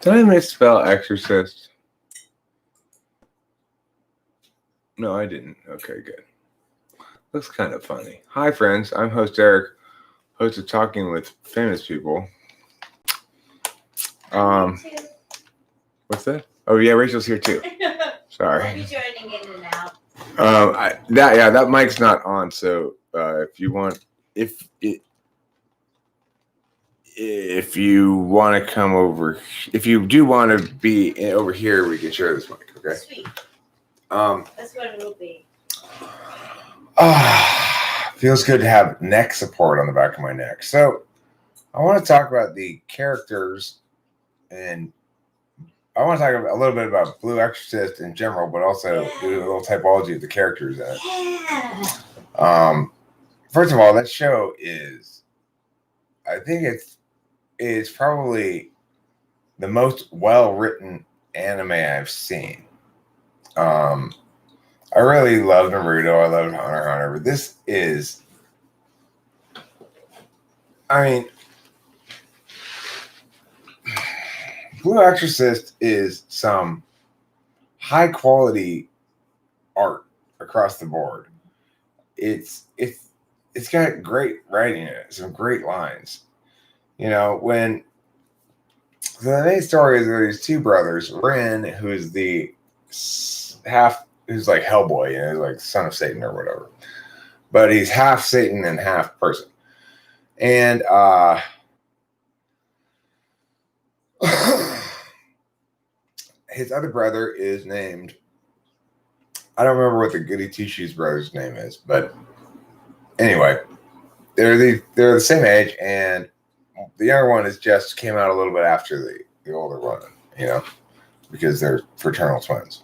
Did I misspell Exorcist? No, I didn't. Okay, good. Looks kind of funny. Hi, friends. I'm host Eric, host of Talking with Famous People. What's that? Oh yeah, Rachel's here too. Sorry. I'll be joining in and out. That mic's not on. So if you want to come over, if you do want to be over here, we can share this mic. Okay. Sweet. That's what it will be. Feels good to have neck support on the back of my neck. So I want to talk about the characters, and I want to talk a little bit about Blue Exorcist in general, but also do a little typology of the characters in it. Yeah. First of all, that show is, I think it's probably the most well-written anime I've seen. I really love Naruto. I love Hunter x Hunter, but this is, Blue Exorcist is some high quality art across the board. It's got great writing in it, some great lines. The main story is there these two brothers, Ren, who's the who's like Hellboy, like son of Satan or whatever. But he's half Satan and half person. And his other brother is named, I don't remember what the Goody Two Shoes brother's name is, but anyway, they're the same age, and the younger one is just came out a little bit after the older one, because they're fraternal twins.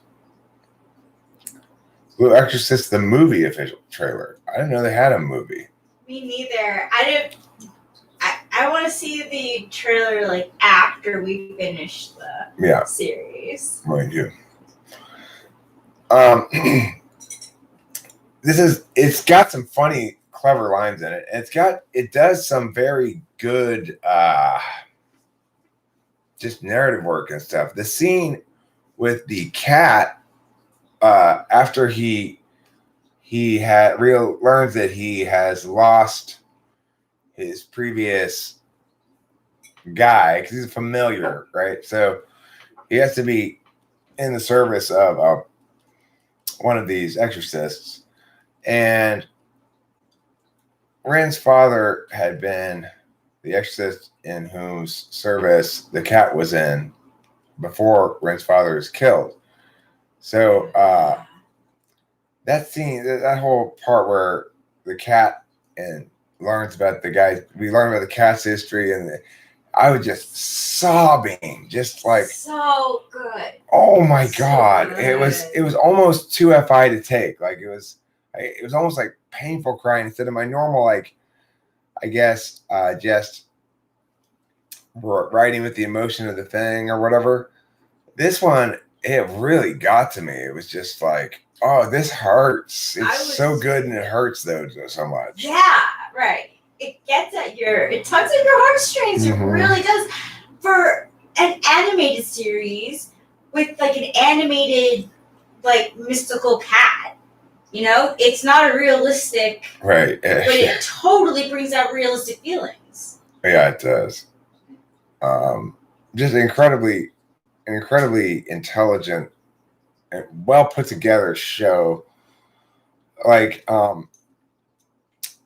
Blue Exorcist, the movie official trailer. I didn't know they had a movie. Me neither. I want to see the trailer after we finish the series. Mine too. It's got some funny, clever lines in it, and it does some very good just narrative work and stuff. The scene with the cat after he learns that he has lost his previous guy, because he's a familiar, right? So he has to be in the service of one of these exorcists, and Ren's father had been the exorcist in whose service the cat was in before Ren's father is killed. So that scene, that whole part where the cat learns about the guy, we learn about the cat's history, and I was just sobbing, just like so good. Oh my God! It was almost too fi to take. Like it was almost like painful crying instead of my normal just writing with the emotion of the thing or whatever. This one, it really got to me. It was just like, oh, this hurts. It's so good, and it hurts though so much. Yeah, right. It tugs at your heartstrings. Mm-hmm. It really does. For an animated series with an animated mystical cat, it's not a realistic, right? But it totally brings out realistic feelings. Yeah, it does. Just incredibly intelligent and well put together show.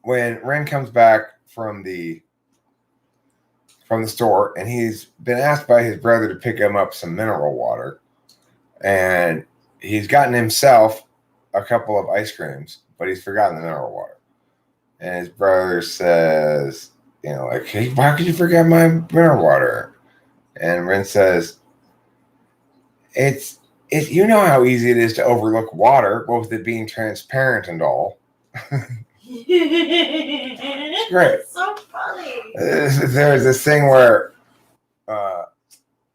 When Ren comes back from the store, and he's been asked by his brother to pick him up some mineral water, and he's gotten himself a couple of ice creams, but he's forgotten the mineral water. And his brother says, hey, why could you forget my mineral water? And Ren says, it's you know how easy it is to overlook water, both it being transparent and all. It's great. It's so funny. There's this thing where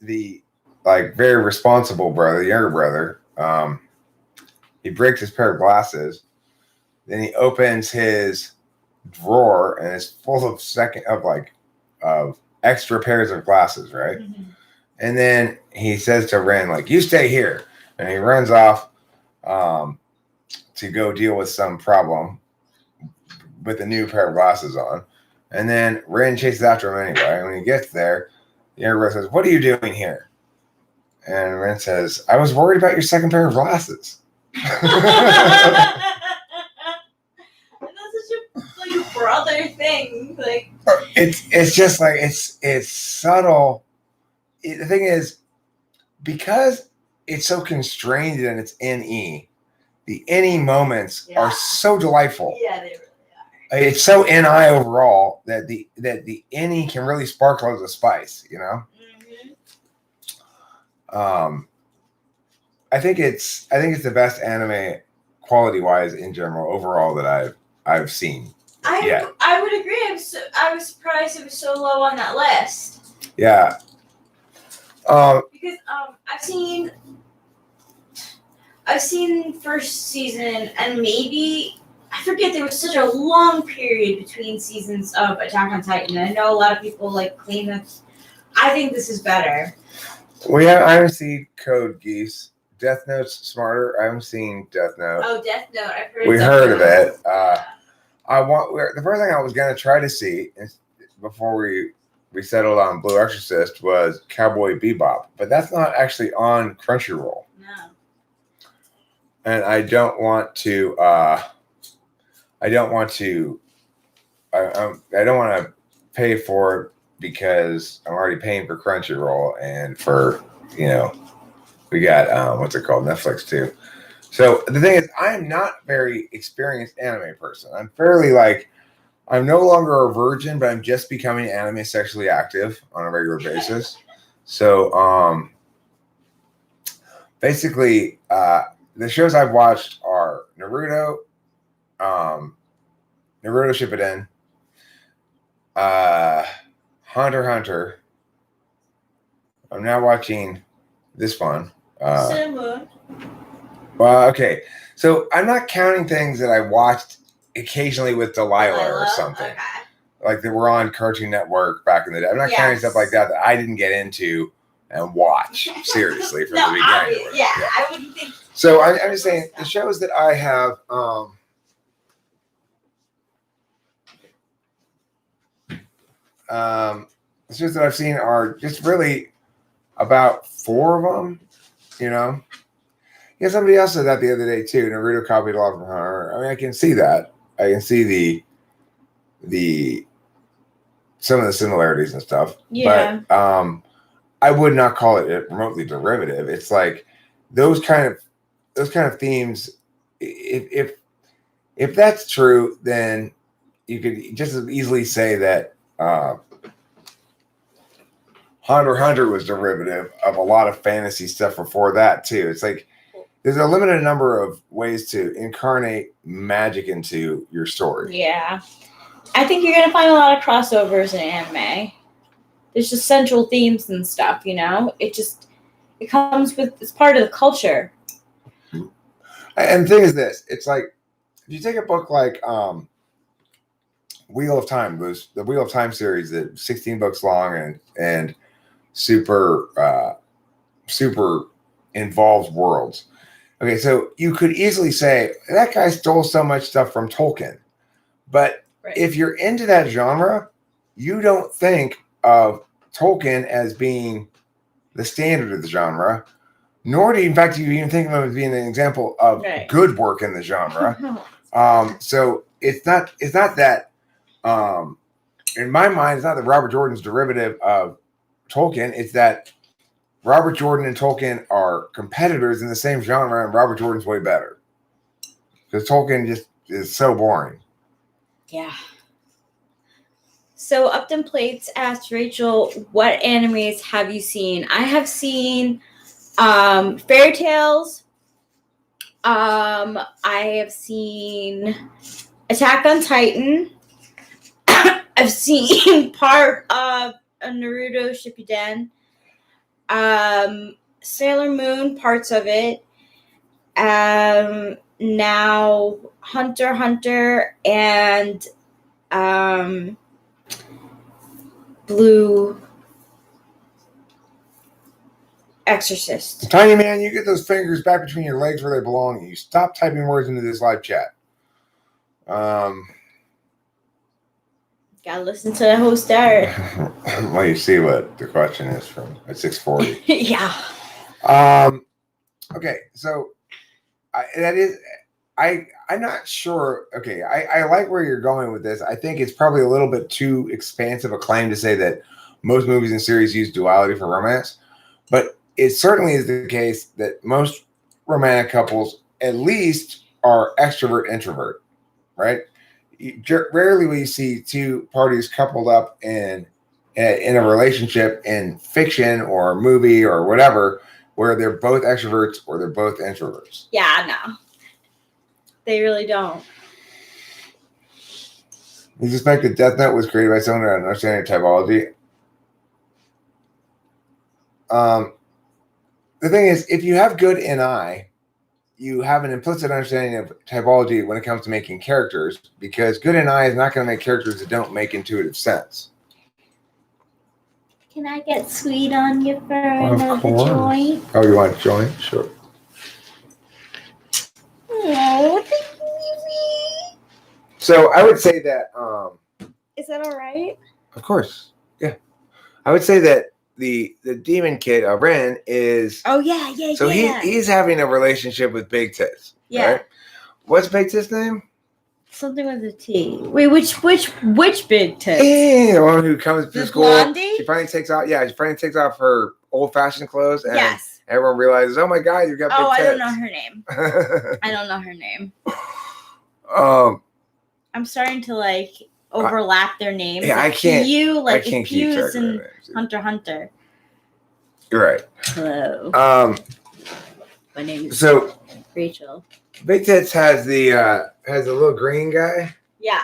the very responsible brother, the younger brother, he breaks his pair of glasses. Then he opens his drawer, and it's full of of extra pairs of glasses, right? Mm-hmm. And then he says to Ren, like, you stay here. And he runs off to go deal with some problem with a new pair of glasses on. And then Ren chases after him anyway. And when he gets there, the Emperor says, what are you doing here? And Ren says, I was worried about your second pair of glasses. And that's such a brother thing. Like it's just like it's subtle. The thing is, because it's so constrained and it's NE, the NE moments are so delightful. Yeah, they really are. It's so NI overall that the NE can really sparkle as a spice, you know. Mm-hmm. I think it's the best anime quality wise in general overall that I've seen. I would agree. I was surprised it was so low on that list. Yeah. Because I've seen first season and maybe I forget there was such a long period between seasons of Attack on Titan. I know a lot of people like claim that. I think this is better. I haven't seen Code Geass. Death Note's smarter. I haven't seen Death Note. Oh, Death Note. I've heard. We heard of it. The first thing I was gonna try to see before we settled on Blue Exorcist was Cowboy Bebop, but that's not actually on Crunchyroll. No. And I don't want to. I don't want to pay for it because I'm already paying for Crunchyroll and for we got what's it called, Netflix too. So the thing is, I am not very experienced anime person. I'm fairly I'm no longer a virgin, but I'm just becoming anime sexually active on a regular basis. So basically, the shows I've watched are Naruto, Naruto Shippuden, Hunter x Hunter. I'm now watching this one. Well, okay. So I'm not counting things that I watched occasionally with Delilah or something. Okay. Like that were on Cartoon Network back in the day. I'm not counting stuff like that I didn't get into and watch seriously from the beginning. I wouldn't think. So I'm just saying the shows that I have the shows that I've seen are just really about 4 of them, Yeah, somebody else said that the other day too. Naruto copied a lot from her. I mean, I can see that. I can see the some of the similarities and stuff. Yeah. But I would not call it remotely derivative. It's like those kind of themes. If that's true, then you could just as easily say that Hunter x Hunter was derivative of a lot of fantasy stuff before that too. It's like there's a limited number of ways to incarnate magic into your story. Yeah. I think you're going to find a lot of crossovers in anime. There's just central themes and stuff, it comes with, it's part of the culture. And the thing is this, it's like, if you take a book like Wheel of Time, the Wheel of Time series, that 16 books long and super involved worlds. Okay, so you could easily say that guy stole so much stuff from Tolkien, but if you're into that genre, you don't think of Tolkien as being the standard of the genre, nor do you, in fact, you even think of him as being an example of good work in the genre. So it's not that. In my mind, it's not that Robert Jordan's derivative of Tolkien. It's that Robert Jordan and Tolkien are competitors in the same genre, and Robert Jordan's way better because Tolkien just is so boring. Yeah. So Upton Plates asked Rachel, what animes have you seen? I have seen Fairy Tales. I have seen Attack on Titan. I've seen part of Naruto Shippuden. Sailor Moon, parts of it. Now Hunter x Hunter and Blue Exorcist. Tiny man, you get those fingers back between your legs where they belong. You stop typing words into this live chat. Gotta listen to the whole start. Well, you see what the question is from at 6:40. Yeah. Okay, so I'm not sure. Okay, I like where you're going with this. I think it's probably a little bit too expansive a claim to say that most movies and series use duality for romance, but it certainly is the case that most romantic couples at least are extrovert introvert, right? Rarely will you see two parties coupled up in a relationship in fiction or movie or whatever where they're both extroverts or they're both introverts. Yeah, no. They really don't. You suspect that Death Note was created by someone who had an understanding of typology? The thing is, if you have good NI, you have an implicit understanding of typology when it comes to making characters, because good NI is not going to make characters that don't make intuitive sense. Can I get sweet on you for another joint? Oh, you want a joint? Sure. Oh, thank you. So I would say that. Is that all right? Of course, yeah. I would say that the demon kid, Ren, is. Oh yeah. So he's having a relationship with Big Tits. Yeah. Right? What's Big Tits' name? Something with a T. Wait, which Big Tits? The one who comes to school. Blondie? She finally takes off. Yeah, she finally takes off her old-fashioned clothes, and yes. everyone realizes, oh my God, you've got big tits. I don't know her name. I don't know her name. I'm starting to overlap their names. Yeah, I can't. I can't keep track of and Hunter x Hunter. You're right. Hello. My name is Rachel. Big Tits has the little green guy. Yeah,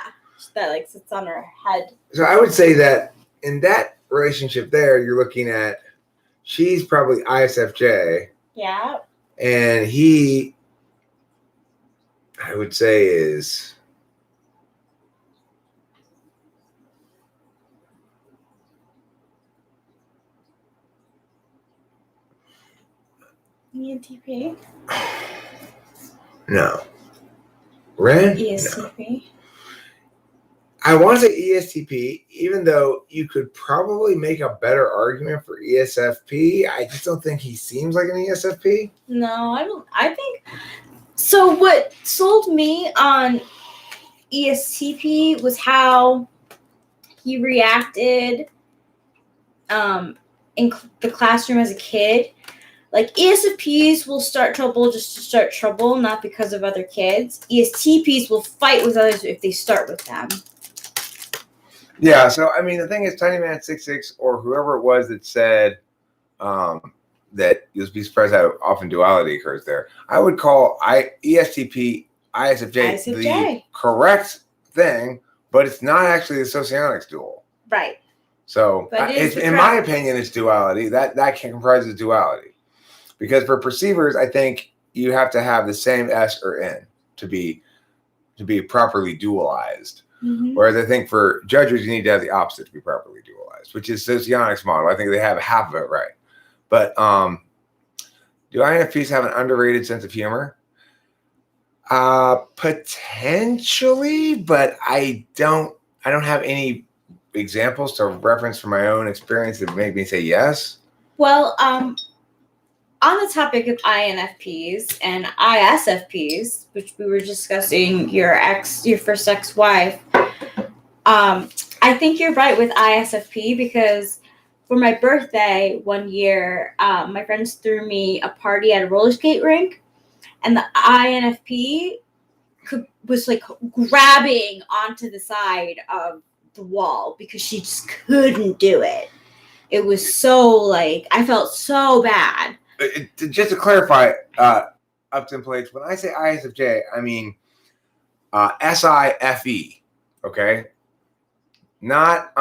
that sits on her head. So I would say that in that relationship there, you're looking at she's probably ISFJ. Yeah. And he, I would say, is. ENTP? No. Ren? ESTP? No. I want to say ESTP, even though you could probably make a better argument for ESFP. I just don't think he seems like an ESFP. No, I don't. I think. So what sold me on ESTP was how he reacted in the classroom as a kid. ESFPs will start trouble just to start trouble, not because of other kids. ESTPs will fight with others if they start with them. Yeah, so I mean, the thing is, Tiny Man 66 or whoever it was that said that you'll be surprised how often duality occurs there. I would call ESTP ISFJ the correct thing, but it's not actually the socionics dual. Right. So, in my opinion, it's duality. That comprises duality. Because for perceivers, I think you have to have the same S or N to be properly dualized. Mm-hmm. Whereas I think for judges, you need to have the opposite to be properly dualized, which is socionics model. I think they have half of it right. But do INFPs have an underrated sense of humor? Potentially, but I don't have any examples to reference from my own experience that make me say yes. Well, on the topic of INFPs and ISFPs, which we were discussing your first ex-wife, I think you're right with ISFP because for my birthday one year, my friends threw me a party at a roller skate rink, and the INFP was grabbing onto the side of the wall because she just couldn't do it. It was so I felt so bad. Just to clarify, Upton Plates, when I say ISFJ, I mean SIFE, okay? Not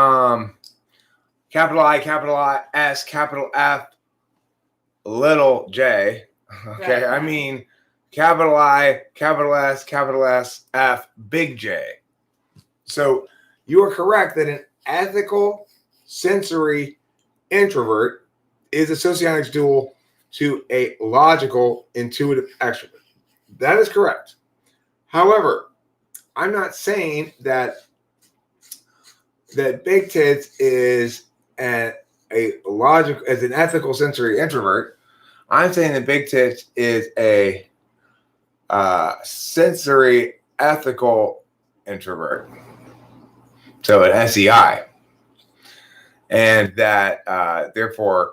capital I, S, capital F, little j, okay? Right. I mean capital I, capital S, F, big J. So you are correct that an ethical sensory introvert is a socionics dual to a logical, intuitive extrovert. That is correct. However, I'm not saying that big tits is a logical, as an ethical sensory introvert. I'm saying that big tits is a sensory ethical introvert. So an SEI. And that therefore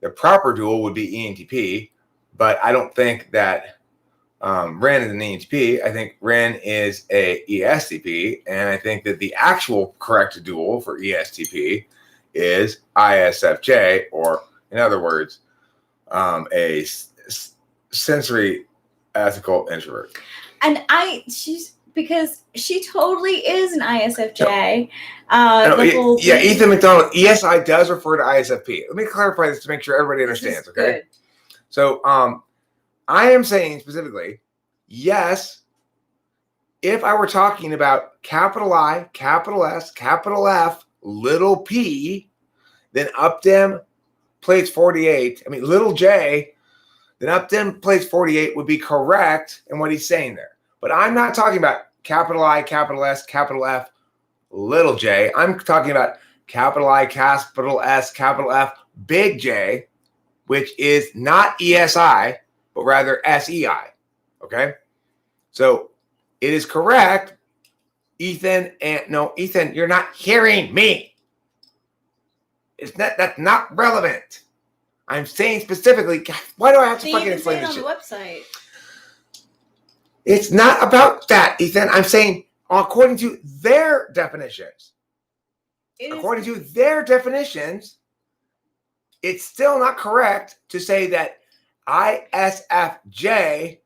the proper dual would be ENTP, but I don't think that Ren is an ENTP. I think Ren is a ESTP, and I think that the actual correct dual for ESTP is ISFJ, or in other words, a sensory ethical introvert. And because she totally is an ISFJ. Ethan McDonald, ESI does refer to ISFP. Let me clarify this to make sure everybody understands, okay? Good. So I am saying specifically, yes, if I were talking about capital I, capital S, capital F, little p, then Uptim plates 48, little j, then Uptim plates 48 would be correct in what he's saying there. But I'm not talking about capital I, capital S, capital F, little j. I'm talking about capital I, capital S, capital F, big J, which is not ESI, but rather SEI. Okay? So it is correct, Ethan. Ethan, you're not hearing me. That's not relevant. I'm saying specifically, why do I have to fucking explain this shit? On the website. It's not about that, Ethan. I'm saying according to their definitions. According to their definitions, it's still not correct to say that ISFJ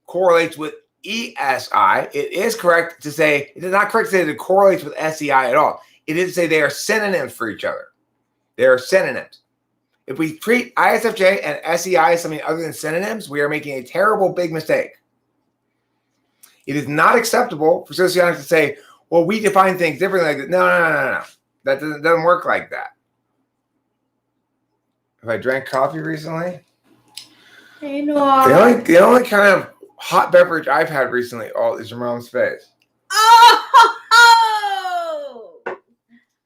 correlates with ESI. It is correct to say, it is not correct to say that it correlates with SEI at all. It is to say they are synonyms for each other. They are synonyms. If we treat ISFJ and SEI as something other than synonyms, we are making a terrible big mistake. It is not acceptable for sociologists to say, well, we define things differently like that. No. That doesn't work like that. Have I drank coffee recently? Hey, Noir. The only kind of hot beverage I've had recently is your mom's face. Oh!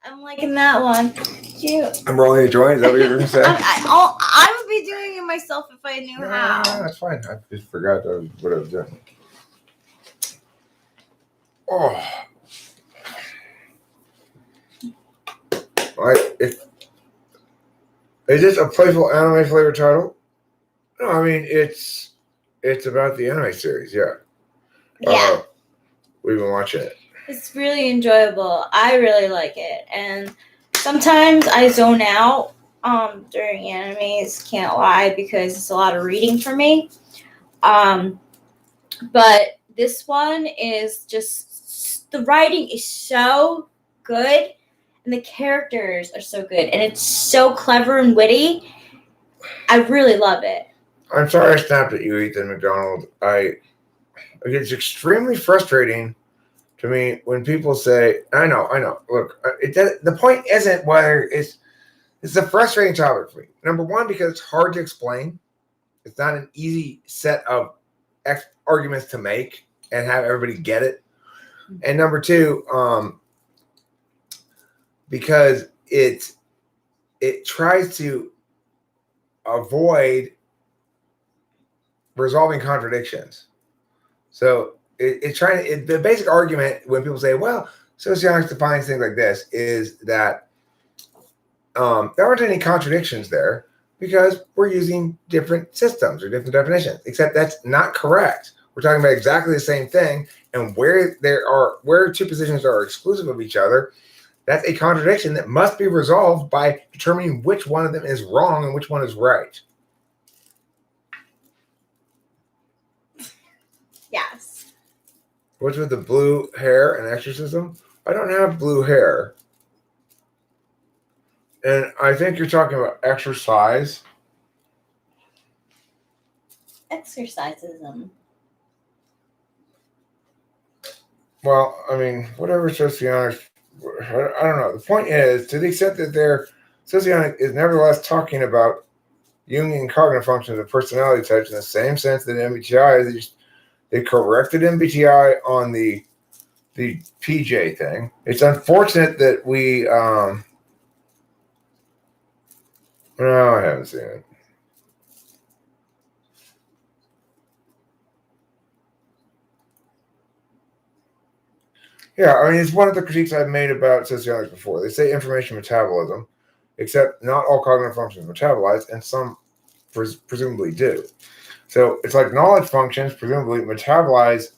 I'm liking that one. Cute. I'm rolling a joint. Is that what you're going to say? I would be doing it myself if I knew how. No, that's fine. I just forgot what I was doing. Oh. Is this a playful anime flavored title? No, it's about the anime series, yeah. Yeah. We've been watching it. It's really enjoyable. I really like it. And sometimes I zone out during animes, can't lie, because it's a lot of reading for me. But this one is just, the writing is so good and the characters are so good and it's so clever and witty. I really love it. I'm sorry I snapped at you, Ethan McDonald. It's extremely frustrating to me when people say, I know. Look, the point isn't whether it's a frustrating topic for me. Number one, because it's hard to explain. It's not an easy set of arguments to make and have everybody get it. And number two, because it tries to avoid resolving contradictions. So the basic argument when people say, well, sociologists define things like this, is that there aren't any contradictions there because we're using different systems or different definitions, except that's not correct. We're talking about exactly the same thing, and where two positions are exclusive of each other, that's a contradiction that must be resolved by determining which one of them is wrong and which one is right. Yes. What's with the blue hair and exorcism? I don't have blue hair. And I think you're talking about exercise. Exorcisism. Well, whatever sociologist, I don't know. The point is, to the extent that their sociologist is nevertheless talking about Jungian cognitive functions of personality types in the same sense that MBTI is. They corrected MBTI on the PJ thing. It's unfortunate that we. No, I haven't seen it. Yeah, I mean, it's one of the critiques I've made about sociology before. They say information metabolism, except not all cognitive functions metabolize, and some presumably do. So it's like knowledge functions presumably metabolize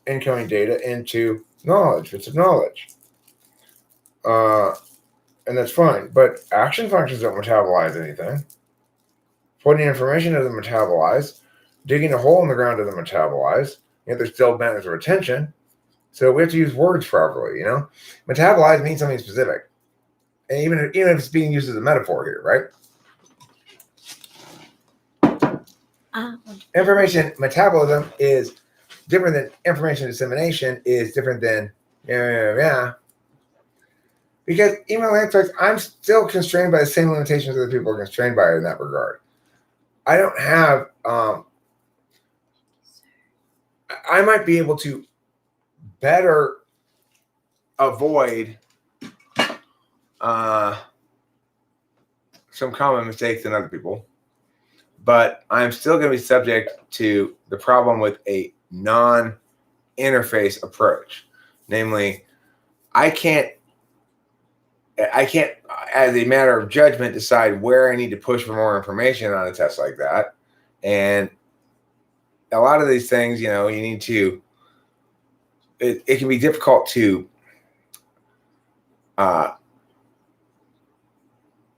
incoming data into knowledge, bits of knowledge. And that's fine. But action functions don't metabolize anything. Putting information doesn't metabolize. Digging a hole in the ground doesn't metabolize. Yet there's still matters of attention. So we have to use words properly, you know? Metabolize means something specific. And even if it's being used as a metaphor here, right? Information metabolism is different than information dissemination is different than because email analytics, I'm still constrained by the same limitations that people are constrained by in that regard. I don't have I might be able to better avoid some common mistakes than other people, but I'm still going to be subject to the problem with a non-interface approach. Namely, I can't, as a matter of judgment, decide where I need to push for more information on a test like that. And a lot of these things, you know, you need to, it can be difficult to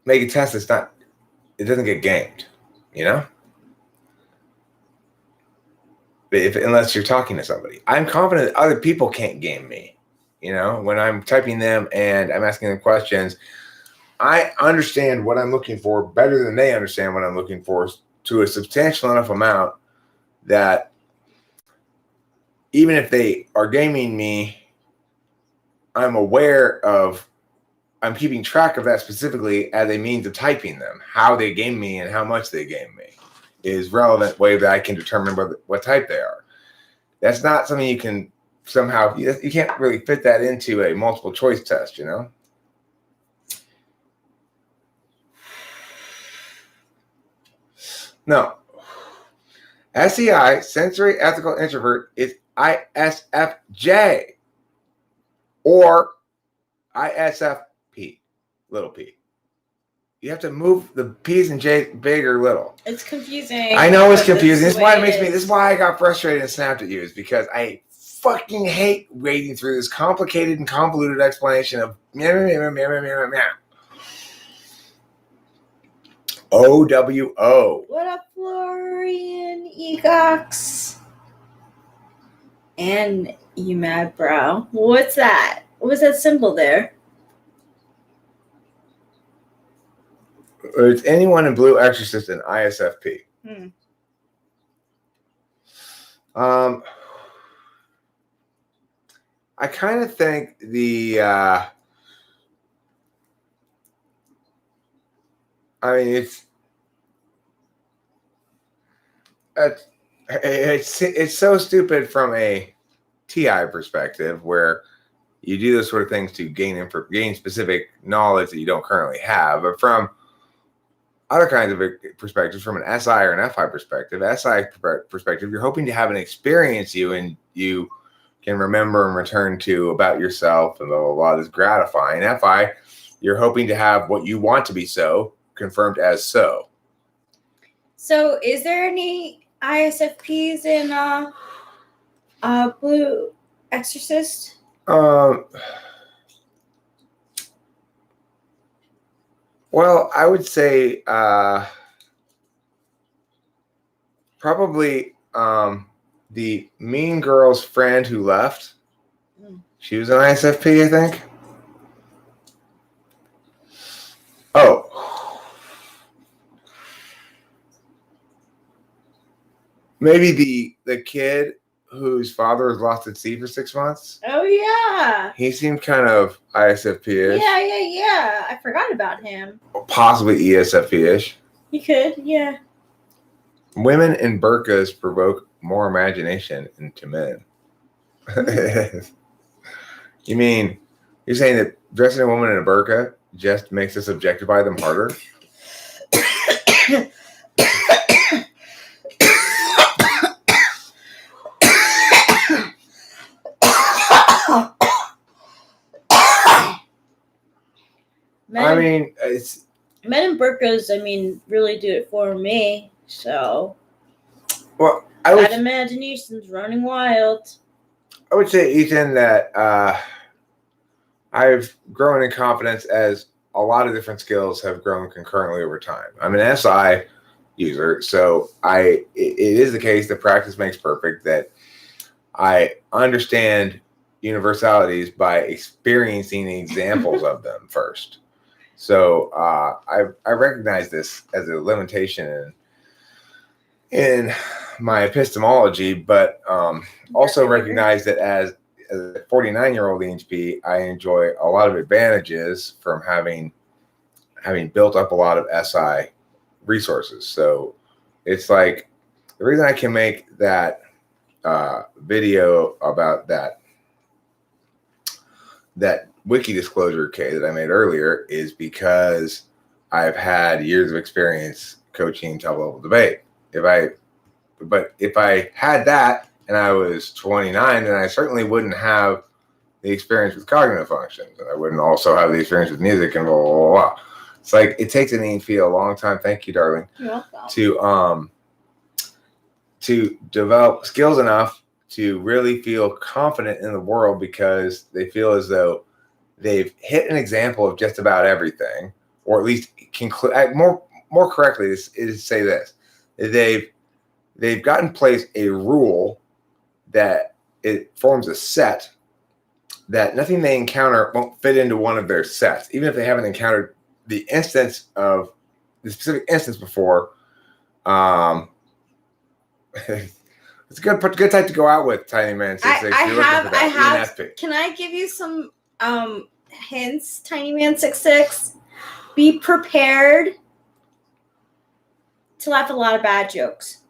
make a test that's not, it doesn't get gamed, you know? But unless you're talking to somebody. I'm confident that other people can't game me, you know? When I'm typing them and I'm asking them questions, I understand what I'm looking for better than they understand what I'm looking for to a substantial enough amount that even if they are gaming me, I'm aware of, I'm keeping track of that specifically as a means of typing them. How they game me and how much they game me is relevant way that I can determine what type they are. That's not something you can somehow, you can't really fit that into a multiple choice test, you know? No. SEI, sensory ethical introvert, is ISFJ or ISFP, little p. You have to move the P's and J's big or little. It's confusing. I know it's confusing. This is why it makes me. This is why I got frustrated and snapped at you. Is because I fucking hate wading through this complicated and convoluted explanation of OWO. What up, Florian Egox? And you mad, bro? What's that? What's that symbol there? It's anyone in blue, Exorcist, and ISFP. I kind of think the I mean it's so stupid from a TI perspective where you do those sort of things to gain specific knowledge that you don't currently have, but from other kinds of perspectives, from an SI or an FI perspective, you're hoping to have an experience you can remember and return to about yourself and blah, blah, blah. That's gratifying. FI, you're hoping to have what you want to be so confirmed as so. So is there any ISFPs in Blue Exorcist? Well, I would say probably the mean girl's friend who left. She was an ISFP, I think. Oh. Maybe the kid whose father was lost at sea for 6 months. Oh, yeah. He seemed kind of ISFP-ish. Yeah. I forgot about him. Possibly ESFP-ish. You could, yeah. Women in burqas provoke more imagination into men. You mean you're saying that dressing a woman in a burqa just makes us objectify them harder? It's men in burqas. I mean, really do it for me. So, well, that imagination's running wild. I would say, Ethan, that I've grown in confidence as a lot of different skills have grown concurrently over time. I'm an SI user, so it is the case that practice makes perfect, that I understand universalities by experiencing examples of them first. So I recognize this as a limitation in my epistemology, but also recognize that as a 49-year-old ENTP, I enjoy a lot of advantages from having built up a lot of SI resources. So it's like the reason I can make that video about that wiki disclosure K that I made earlier is because I've had years of experience coaching top-level debate. If I had that and I was 29, then I certainly wouldn't have the experience with cognitive functions, and I wouldn't also have the experience with music and blah, blah, blah, blah. It's like it takes an ENTP a long time. Thank you, darling. You're welcome. To develop skills enough to really feel confident in the world, because they feel as though they've hit an example of just about everything, or at least more correctly is to say this: they've got in place a rule that it forms a set that nothing they encounter won't fit into one of their sets, even if they haven't encountered the specific instance before. It's a good type to go out with, Tiny Man 66. I have. Can I give you some hints, Tiny Man 66? Be prepared to laugh at a lot of bad jokes.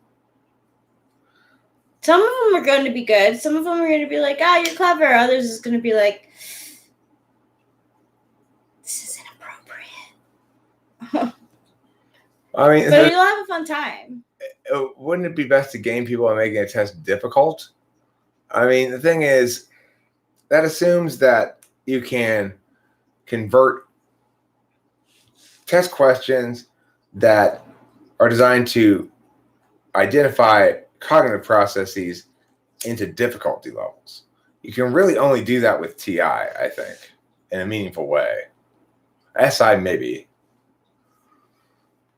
Some of them are going to be good. Some of them are going to be like, you're clever. Others is going to be like, this is inappropriate. I mean, but you'll have a fun time. Wouldn't it be best to game people by making a test difficult? I mean, the thing is, that assumes that you can convert test questions that are designed to identify cognitive processes into difficulty levels. You can really only do that with TI, I think, in a meaningful way. SI, maybe.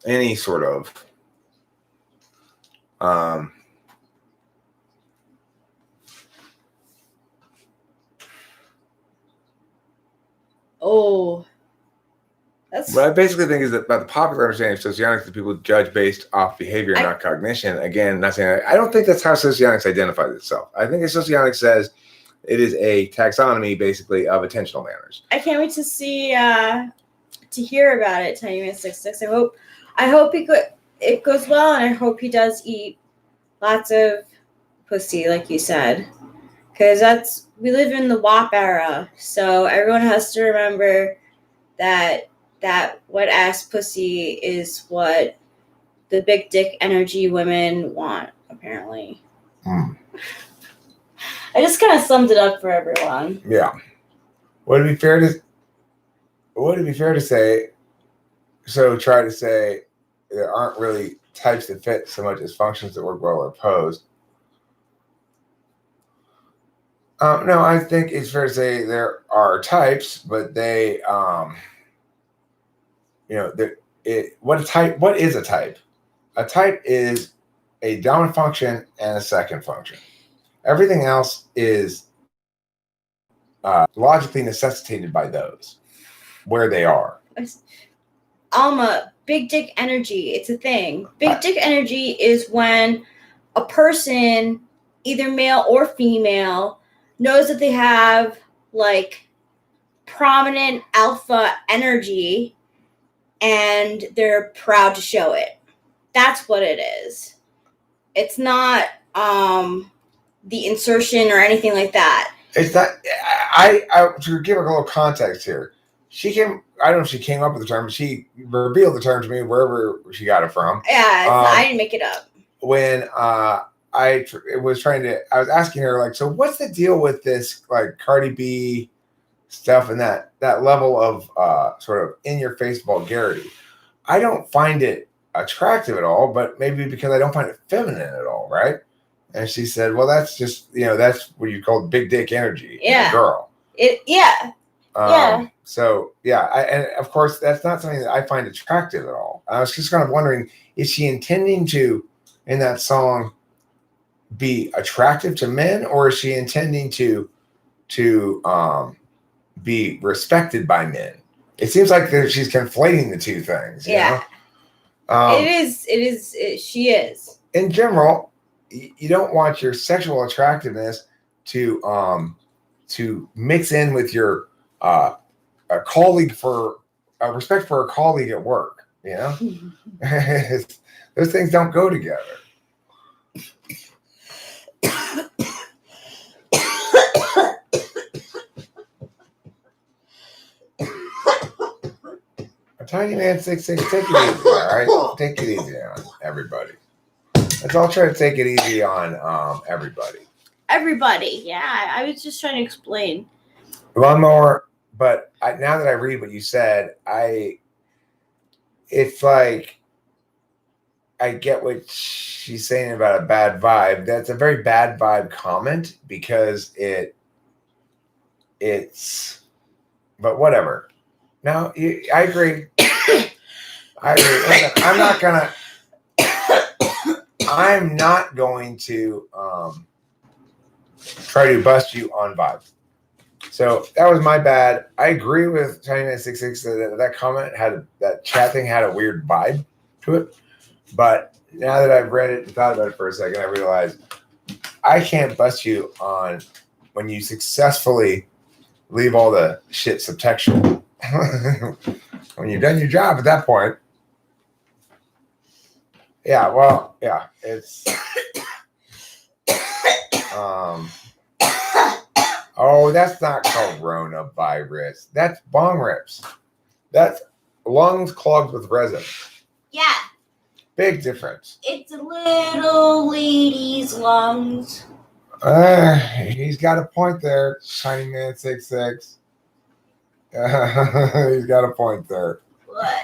Any sort of that's what I basically think is that about the popular understanding of socionics that people judge based off behavior, not cognition. Again, not saying I don't think that's how socionics identifies itself. I think socionics says it is a taxonomy, basically, of attentional manners. I can't wait to see to hear about it, Tiny Man 66. I hope it goes well, and I hope he does eat lots of pussy, like you said, because we live in the WAP era, so everyone has to remember that wet ass pussy is what the big dick energy women want, apparently. I just kind of summed it up for everyone. Yeah. Would it be fair to say? So try to say there aren't really types that fit so much as functions that work well or opposed. No, I think it's fair to say there are types, but they, what is a type? A type is a dominant function and a second function. Everything else is logically necessitated by those, where they are. Alma, big dick energy. It's a thing. Big dick energy is when a person, either male or female, knows that they have like prominent alpha energy, and they're proud to show it. That's what it is. It's not the insertion or anything like that. It's not. I to give a little context here. She came. I don't know if she came up with the term, but she revealed the term to me wherever she got it from. Yeah, I didn't make it up. When I was asking her, like, so what's the deal with this, like, Cardi B stuff and that level of sort of in your face vulgarity? I don't find it attractive at all, but maybe because I don't find it feminine at all, right? And she said, well, that's just, that's what you call big dick energy. Yeah. In a girl. Yeah. So, yeah. And of course, that's not something that I find attractive at all. I was just kind of wondering, is she intending to, in that song, be attractive to men, or is she intending to be respected by men? It seems like she's conflating the two things. Yeah. She is. In general, you don't want your sexual attractiveness to mix in with your a colleague respect for a colleague at work. Those things don't go together. Tiny Man 66, take it easy, all right? Take it easy on everybody. Let's all try to take it easy on everybody. Everybody, yeah. I was just trying to explain. One more, but now that I read what you said, it's like I get what she's saying about a bad vibe. That's a very bad vibe comment because it's, but whatever. No, I agree. I agree. Listen, I'm not going to try to bust you on vibe. So that was my bad. I agree with TinyMan66 that comment that chat thing had a weird vibe to it. But now that I've read it and thought about it for a second, I realized I can't bust you on when you successfully leave all the shit subtextual. When you've done your job at that point. Yeah, well, yeah, it's oh, that's not coronavirus. That's bong rips. That's lungs clogged with resin. Yeah. Big difference. It's a little lady's lungs. He's got a point there, Tiny Man 66. He's got a point there. What?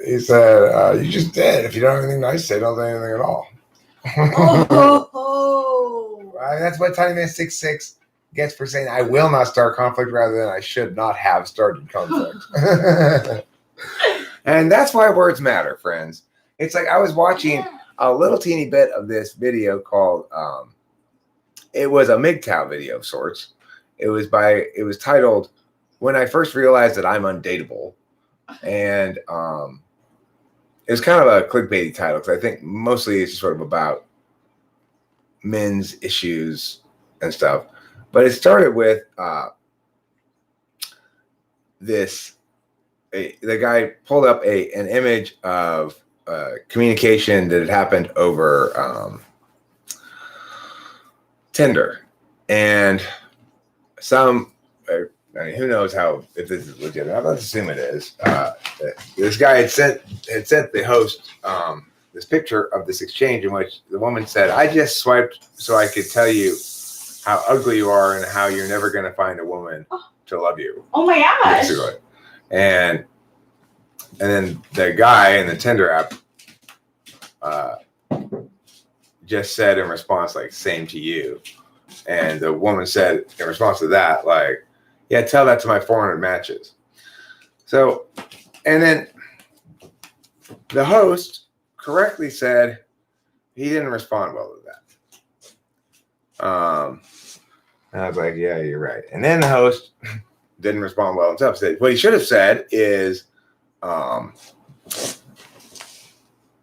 He said, you just did. If you don't have anything nice to say, don't say anything at all. That's what Tiny Man 66 gets for saying, I will not start conflict rather than I should not have started conflict. And that's why words matter, friends. It's like I was watching a little teeny bit of this video called, it was a MGTOW video of sorts. It was titled, When I First Realized That I'm Undateable. And it was kind of a clickbaity title because I think mostly it's sort of about men's issues and stuff. But it started with the guy pulled up an image of communication that had happened over Tinder. And who knows if this is legitimate? Let's assume it is. This guy had sent the host this picture of this exchange in which the woman said, I just swiped so I could tell you how ugly you are and how you're never going to find a woman to love you. Oh my gosh. Basically. And then the guy in the Tinder app just said in response, like, same to you. And the woman said in response to that, like, yeah, tell that to my 400 matches. So, and then the host correctly said he didn't respond well to that. And I was like, yeah, you're right. And then the host didn't respond well himself. Said what he should have said is,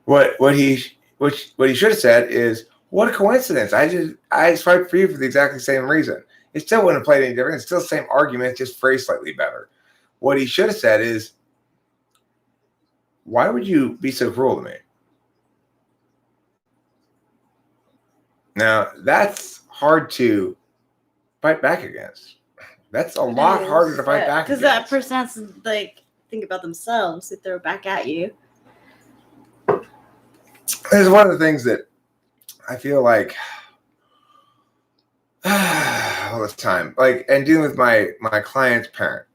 what he should have said is, what a coincidence! I swiped for you for the exactly same reason. It still wouldn't have played any different. It's still the same argument, just phrased slightly better. What he should have said is, why would you be so cruel to me? Now, that's hard to fight back against. That's a lot harder to fight back against. Because that person has to, like, think about themselves if they're back at you. It's one of the things that I feel like all this time, like, and dealing with my client's parent.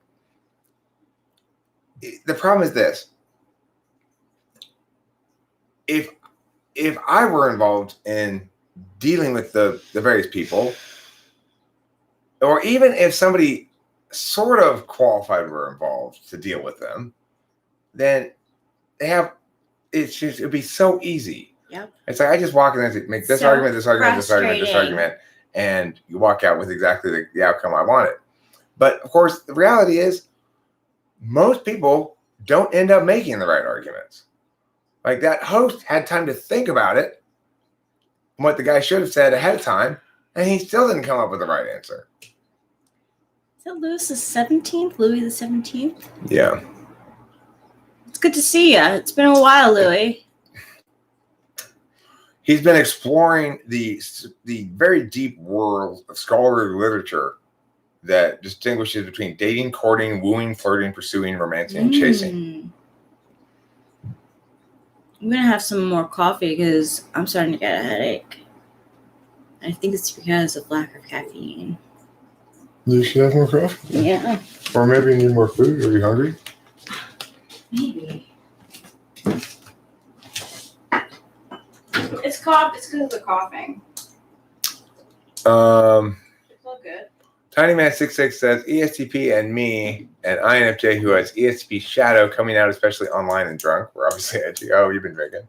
The problem is this: if I were involved in dealing with the various people, or even if somebody sort of qualified were involved to deal with them, then it'd be so easy. Yep. It's like I just walk in and make this So argument, this argument, and you walk out with exactly the outcome I wanted. But of course, the reality is most people don't end up making the right arguments. Like that host had time to think about it, what the guy should have said ahead of time, and he still didn't come up with the right answer. Is that Louis the 17th? Louis the 17th? Yeah. It's good to see you. It's been a while, Louis. He's been exploring the very deep world of scholarly literature that distinguishes between dating, courting, wooing, flirting, pursuing, romancing, and chasing. I'm going to have some more coffee because I'm starting to get a headache. I think it's because of lack of caffeine. You should have more coffee. Yeah. Or maybe you need more food. Are you hungry? Maybe. It's because of the coughing. It's all good. TinyMan66 says ESTP and me and INFJ, who has ESTP shadow coming out, especially online and drunk. We're obviously edgy. Oh, you've been drinking.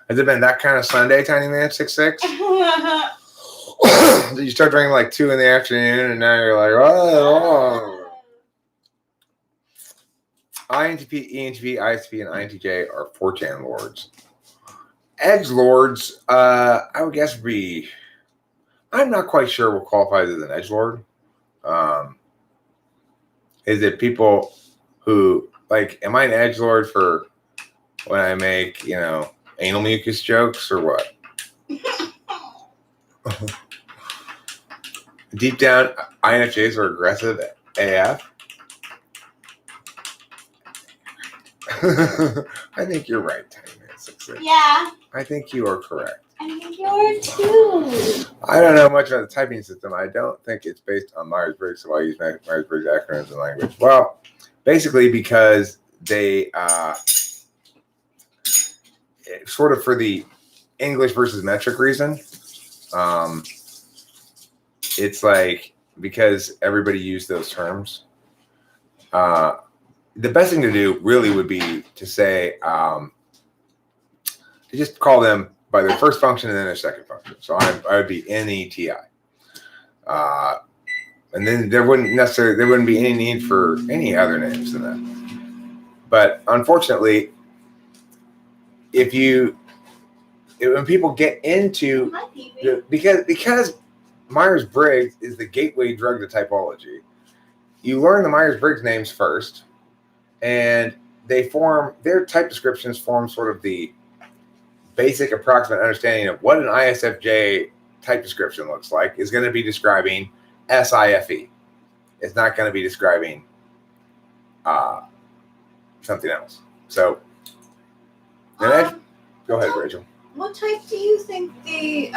Has it been that kind of Sunday, TinyMan66? Did you start drinking like 2 in the afternoon and now you're like, oh. INTP, ENTP, ISTP, and INTJ are 4chan lords. Edge lords, I would guess would be. I'm not quite sure what qualifies as an edgelord. Is it people who, like, am I an edgelord for when I make, anal mucus jokes or what? Deep down, INFJs are aggressive AF. I think you're right, TinyMan66. Yeah. I think you are correct. I think you are too. I don't know much about the typing system. I don't think it's based on Myers-Briggs, so I use Myers-Briggs acronyms and language. Well, basically because they sort of for the English versus metric reason, it's like because everybody used those terms. The best thing to do really would be to say, to just call them by their first function and then their second function. So I would be NETI. And then there wouldn't be any need for any other names than that. But unfortunately, when people get into, because Myers-Briggs is the gateway drug to typology, you learn the Myers-Briggs names first, and their type descriptions form sort of the basic approximate understanding of what an ISFJ type description looks like is going to be describing SIFE. It's not going to be describing something else. So, go ahead, Rachel. What type do you think the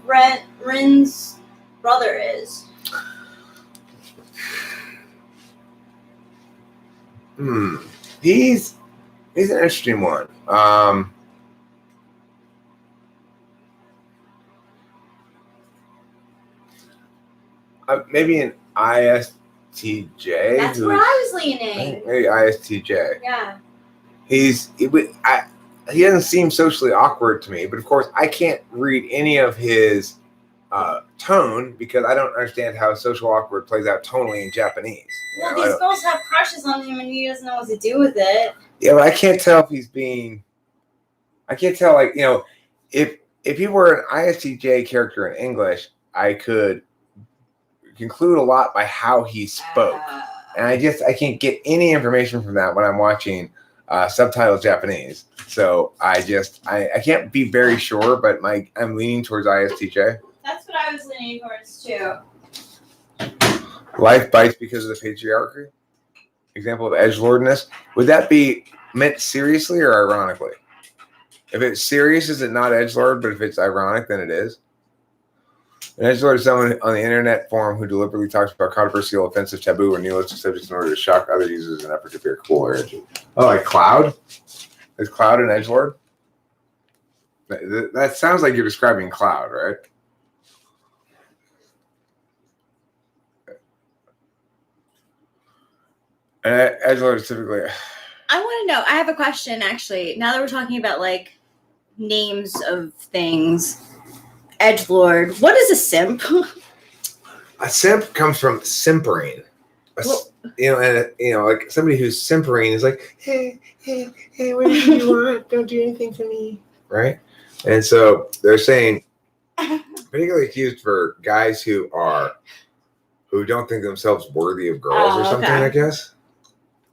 Ren's brother is? He's an interesting one. Maybe an ISTJ. That's where I was leaning. Maybe ISTJ. Yeah. He doesn't seem socially awkward to me, but of course I can't read any of his tone because I don't understand how social awkward plays out tonally in Japanese. Well, these girls have crushes on him and he doesn't know what to do with it. Yeah, but I can't tell if he's being. I can't tell, if he were an ISTJ character in English, I could conclude a lot by how he spoke and I can't get any information from that when I'm watching subtitled Japanese. So I can't be very sure, but I'm leaning towards ISTJ. That's what I was leaning towards too. Life bites because of the patriarchy. Example of edgelordness. Would that be meant seriously or ironically? If it's serious, is it not edgelord? But if it's ironic, then it is. An edgelord is someone on the internet forum who deliberately talks about controversial, offensive, taboo, or nihilistic subjects in order to shock other users in an effort to appear cool or edgy. Oh, like Cloud? Is Cloud an edgelord? That sounds like you're describing Cloud, right? And edgelord is typically. I want to know. I have a question, actually. Now that we're talking about like names of things, edgelord. What is a simp? A simp comes from simpering. Like somebody who's simpering is like, hey, what do you want? Don't do anything for me, right? And so they're saying, particularly accused for guys who don't think themselves worthy of girls or something, okay. I guess.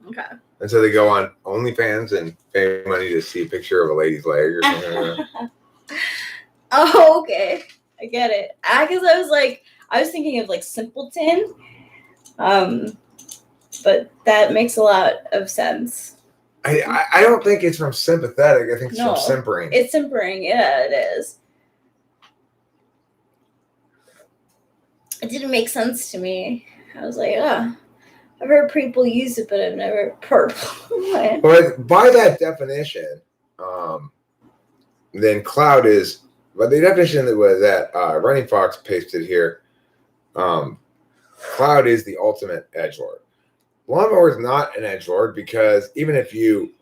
Okay. And so they go on OnlyFans and pay money to see a picture of a lady's leg or something like that. Oh, okay. I get it. I was thinking of like simpleton. But that makes a lot of sense. I don't think it's from sympathetic. I think it's from simpering. It's simpering. Yeah, it is. It didn't make sense to me. I was like, I've heard people use it, but I've never heard. But by that definition, then Cloud is. But the definition that Running Fox pasted here, Cloud is the ultimate edgelord. Lawnmower is not an edgelord because even if you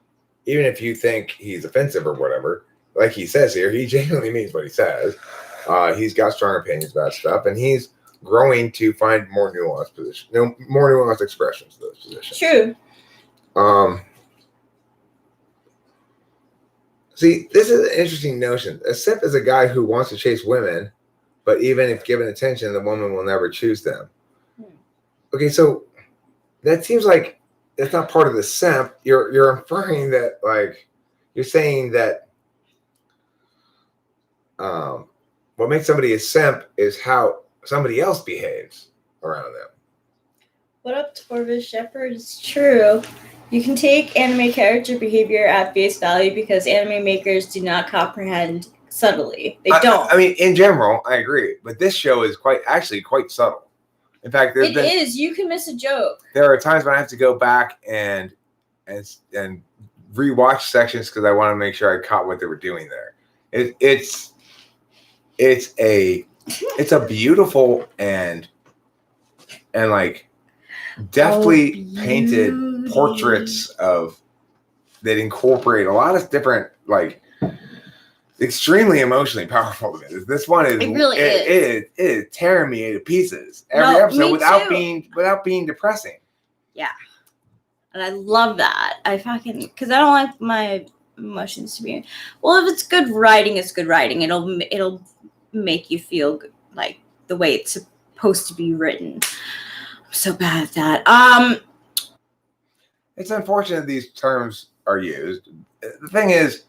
think he's offensive or whatever, like he says here, he genuinely means what he says. He's got strong opinions about stuff, and he's growing to find more nuanced expressions of those positions. True. See, this is an interesting notion. A simp is a guy who wants to chase women, but even if given attention, the woman will never choose them. Okay, so that seems like it's not part of the simp. You're inferring that, like, you're saying that what makes somebody a simp is how somebody else behaves around them. What up, Torvis Shepherd? It's true. You can take anime character behavior at face value because anime makers do not comprehend subtly. They don't. I mean, in general, I agree. But this show is quite subtle. In fact, it is. You can miss a joke. There are times when I have to go back and rewatch sections because I want to make sure I caught what they were doing there. It's a beautiful and like deftly painted portraits of that incorporate a lot of different, like, extremely emotionally powerful to me. This one is it really is. It is tearing me to pieces every episode without being depressing. Yeah. And I love that. because I don't like my emotions to be, well, if it's good writing, it's good writing. It'll make you feel like the way it's supposed to be written. I'm so bad at that. It's unfortunate these terms are used. The thing is,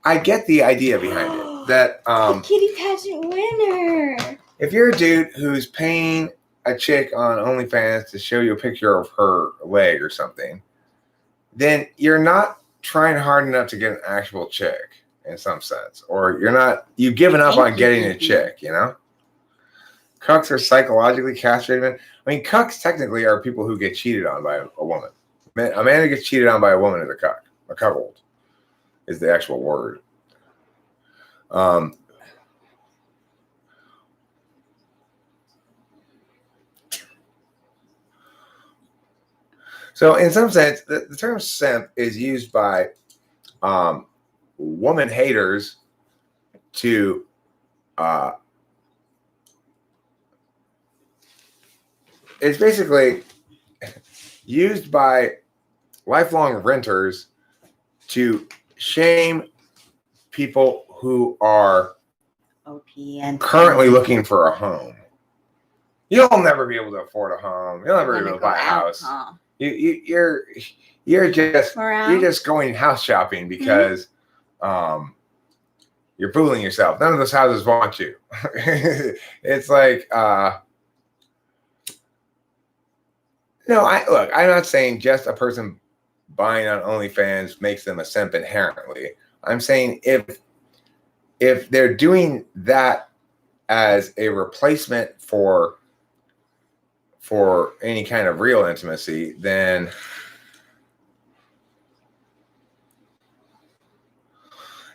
I get the idea behind it. That the kitty pageant winner. If you're a dude who's paying a chick on OnlyFans to show you a picture of her leg or something, then you're not trying hard enough to get an actual chick in some sense. Or you've given up on getting a chick, you know? Cucks are psychologically castrated. I mean, cucks technically are people who get cheated on by a woman. A man who gets cheated on by a woman is a cuck. A cuckold is the actual word. So in some sense, the term simp is used by woman haters to it's basically used by lifelong renters to shame people who are OP and currently looking for a home. You'll never be able to afford a home. You'll never be able to buy a house. Huh? You're just going house shopping because you're fooling yourself. None of those houses want you. It's like no, I'm not saying just a person buying on OnlyFans makes them a simp inherently. I'm saying if they're doing that as a replacement for any kind of real intimacy, then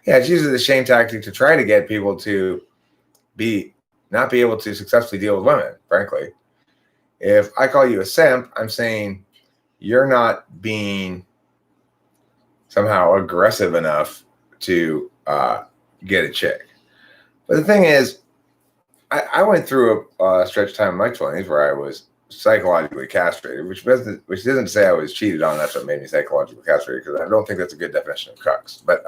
yeah, it's usually the shame tactic to try to get people to not be able to successfully deal with women, frankly. If I call you a simp, I'm saying you're not being somehow aggressive enough to get a chick. But the thing is, I went through a stretch of time in my 20s where I was psychologically castrated, which doesn't say I was cheated on. That's what made me psychologically castrated, because I don't think that's a good definition of cucks. But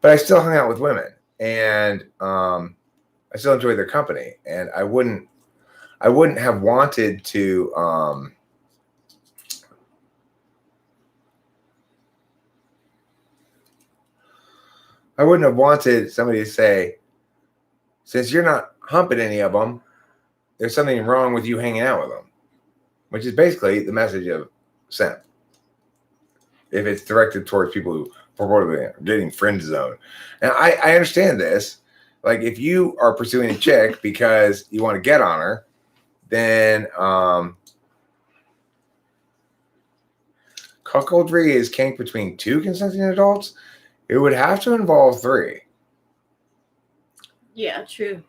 I still hung out with women, and I still enjoyed their company, and I wouldn't have wanted to I wouldn't have wanted somebody to say, since you're not humping any of them, there's something wrong with you hanging out with them, which is basically the message of simp. If it's directed towards people who purportedly are getting friend zoned. And I understand this. Like, if you are pursuing a chick because you want to get on her, then cuckoldry is kink between two consenting adults. It would have to involve three. Yeah, true.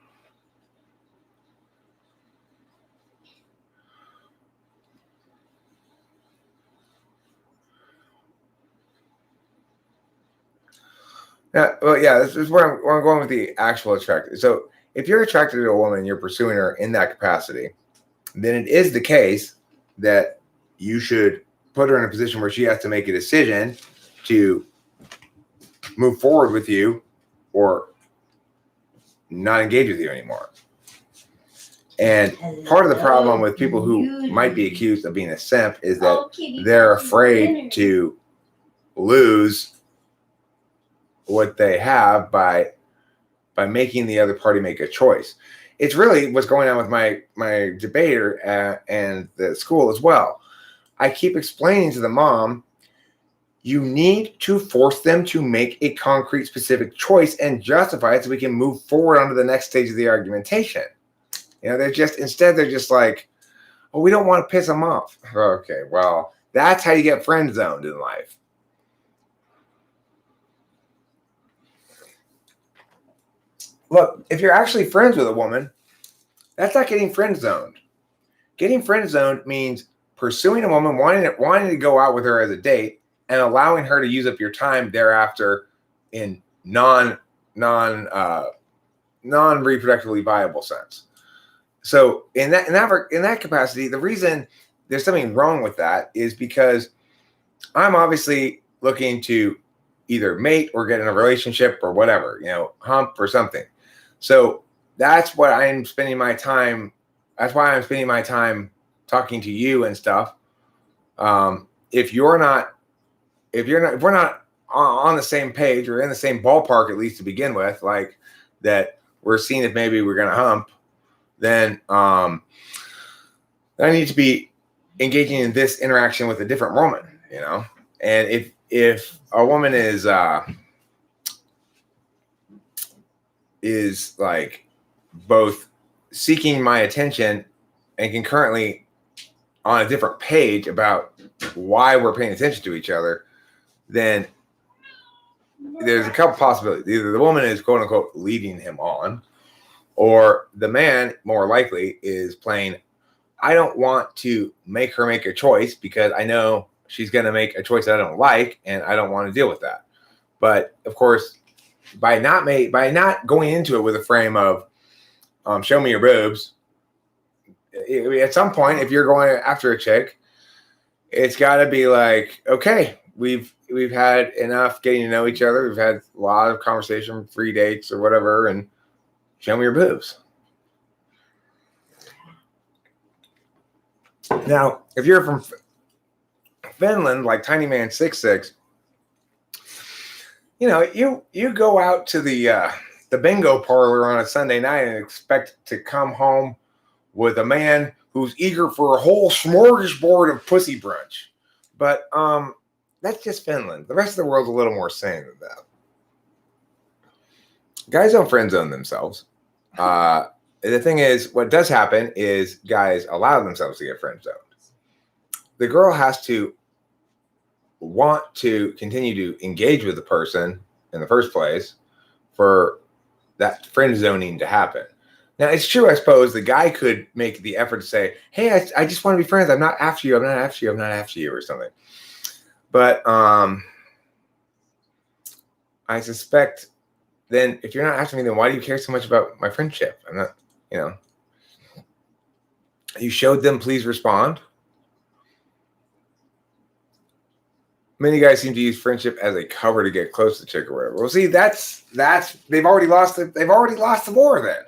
This is where I'm going with the actual attraction. So if you're attracted to a woman, you're pursuing her in that capacity, then it is the case that you should put her in a position where she has to make a decision to move forward with you or not engage with you anymore. And part of the problem with people who might be accused of being a simp is that they're afraid to lose what they have by making the other party make a choice. It's really what's going on with my debater and the school as well. I keep explaining to the mom, you need to force them to make a concrete, specific choice and justify it so we can move forward onto the next stage of the argumentation. You know, they're just like, oh, we don't want to piss them off. Okay, well, that's how you get friend zoned in life. Look, if you're actually friends with a woman, that's not getting friend zoned. Getting friend zoned means pursuing a woman, wanting to go out with her as a date, and allowing her to use up your time thereafter in non-reproductively viable sense. So in that capacity, the reason there's something wrong with that is because I'm obviously looking to either mate or get in a relationship or whatever, hump or something. So that's what I'm spending my time. That's why I'm spending my time talking to you and stuff. If we're not on the same page or in the same ballpark, at least to begin with, like that we're seeing if maybe we're going to hump, then I need to be engaging in this interaction with a different woman, and if a woman is like both seeking my attention and concurrently on a different page about why we're paying attention to each other, then there's a couple possibilities. Either the woman is quote unquote leading him on, or the man more likely is playing, I don't want to make her make a choice because I know she's going to make a choice that I don't like and I don't want to deal with that. But of course, by not going into it with a frame of show me your boobs, at some point, if you're going after a chick, it's got to be like, okay, we've had enough getting to know each other. We've had a lot of conversation, 3 dates or whatever, and show me your boobs. Now, if you're from Finland, like Tiny Man 66, you know, you go out to the bingo parlor on a Sunday night and expect to come home with a man who's eager for a whole smorgasbord of pussy brunch. But that's just Finland. The rest of the world's a little more sane than that. Guys don't friend zone themselves. The thing is, what does happen is guys allow themselves to get friend zoned. The girl has to want to continue to engage with the person in the first place for that friend zoning to happen. Now, it's true, I suppose, the guy could make the effort to say, hey, I just want to be friends. I'm not after you. I'm not after you. I'm not after you or something. But I suspect then if you're not after me, then why do you care so much about my friendship? I'm not, you know. You showed them please respond. Many guys seem to use friendship as a cover to get close to the chick or whatever. Well, see, that's they've already lost the war then.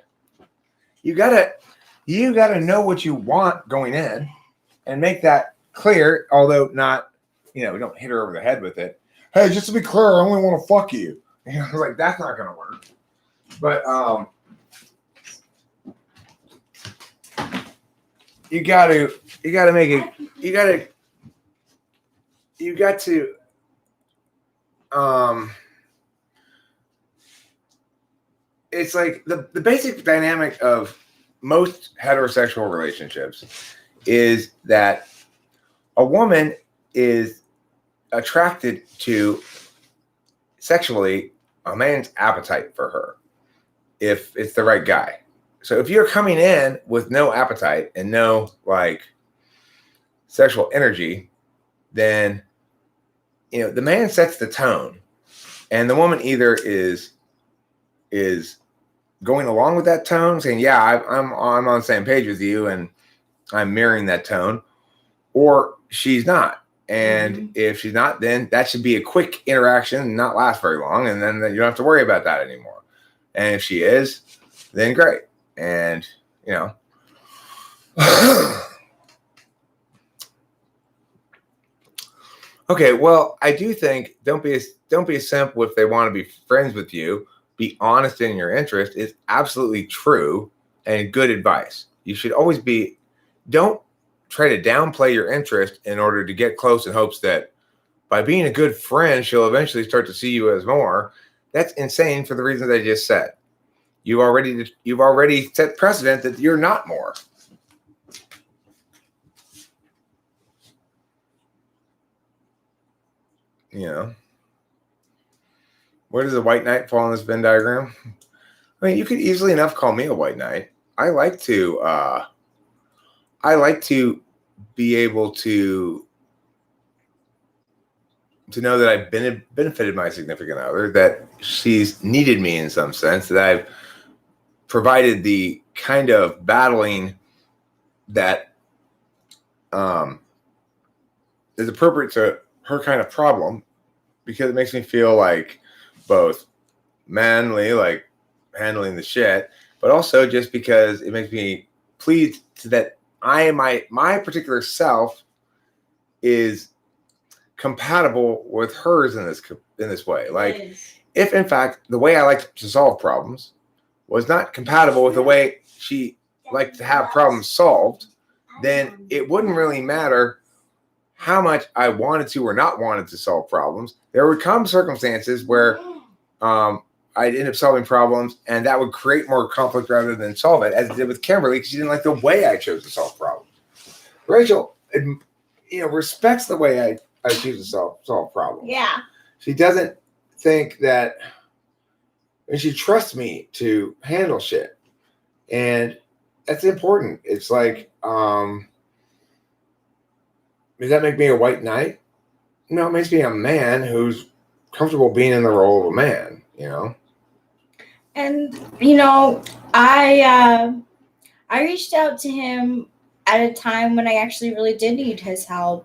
You gotta know what you want going in and make that clear, although not, you know, don't hit her over the head with it. Hey, just to be clear, I only want to fuck you. You know, like that's not gonna work. But you got to it's like the basic dynamic of most heterosexual relationships is that a woman is attracted to sexually a man's appetite for her if it's the right guy. So if you're coming in with no appetite and no like sexual energy, then you know the man sets the tone, and the woman either is going along with that tone, saying, "Yeah, I'm on the same page with you, and I'm mirroring that tone," or she's not. And if she's not, then that should be a quick interaction and not last very long, and then you don't have to worry about that anymore. And if she is, then great. And you know. Okay, well, I do think don't be a simp if they want to be friends with you. Be honest in your interest is absolutely true and good advice. You should always be. Don't try to downplay your interest in order to get close in hopes that by being a good friend, she'll eventually start to see you as more. That's insane for the reasons I just said. You've already set precedent that you're not more. You know, where does a white knight fall in this Venn diagram? I mean, you could easily enough call me a white knight. I like to be able to know that I've benefited my significant other, that she's needed me in some sense, that I've provided the kind of battling that is appropriate to her kind of problem, because it makes me feel like both manly, like handling the shit, but also just because it makes me pleased that my particular self is compatible with hers in this way. Like, if in fact the way I like to solve problems was not compatible with the way she liked to have problems solved, then it wouldn't really matter how much I wanted to or not wanted to solve problems. There would come circumstances where I'd end up solving problems, and that would create more conflict rather than solve it, as it did with Kimberly, because she didn't like the way I chose to solve problems. Rachel, respects the way I choose to solve problems. Yeah. She doesn't think that, and she trusts me to handle shit, and that's important. It's like, does that make me a white knight? No, it makes me a man who's comfortable being in the role of a man, you know? And, I reached out to him at a time when I actually really did need his help.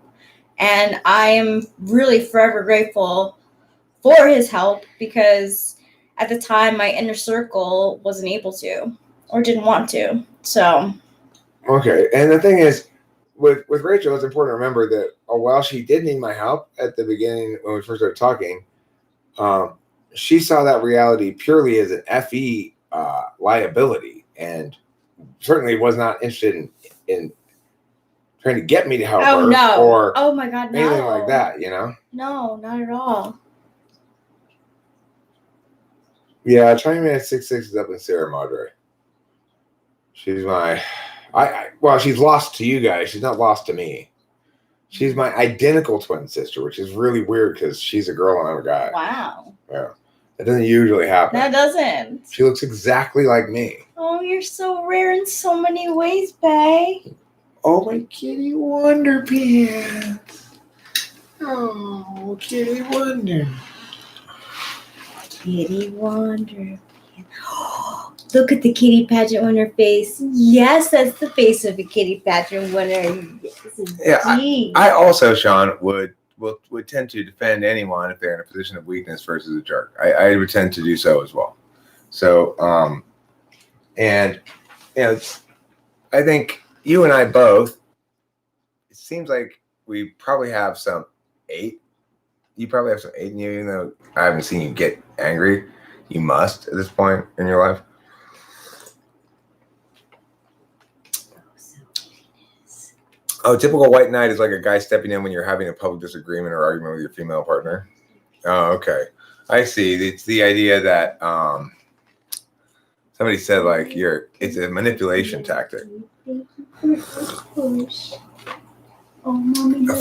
And I am really forever grateful for his help, because at the time, my inner circle wasn't able to or didn't want to. So. Okay. And the thing is, with Rachel, it's important to remember that while she did need my help at the beginning when we first started talking, she saw that reality purely as an FE liability, and certainly was not interested in trying to get me to help her or oh my God, no. anything like that, you know? No, not at all. Yeah, China Man 66 is up in Sierra Madre. She's my, well, she's lost to you guys. She's not lost to me. She's my identical twin sister, which is really weird because she's a girl and I'm a guy. Wow. Yeah. That doesn't usually happen. That doesn't. She looks exactly like me. Oh, you're so rare in so many ways, Bae. Oh, my Kitty Wonder pants. Oh, Kitty Wonder. Kitty Wonder. Look at the kitty pageant winner face. Yes, that's the face of a kitty pageant winner. Yes, yeah, I also, Sean, would tend to defend anyone if they're in a position of weakness versus a jerk. I would tend to do so as well. So, and you know, I think you and I both. It seems like we probably have some 8. You probably have some 8 in you, even though I haven't seen you get angry. You must at this point in your life. Oh, typical white knight is like a guy stepping in when you're having a public disagreement or argument with your female partner. Oh, okay. I see. It's the idea that somebody said like it's a manipulation tactic.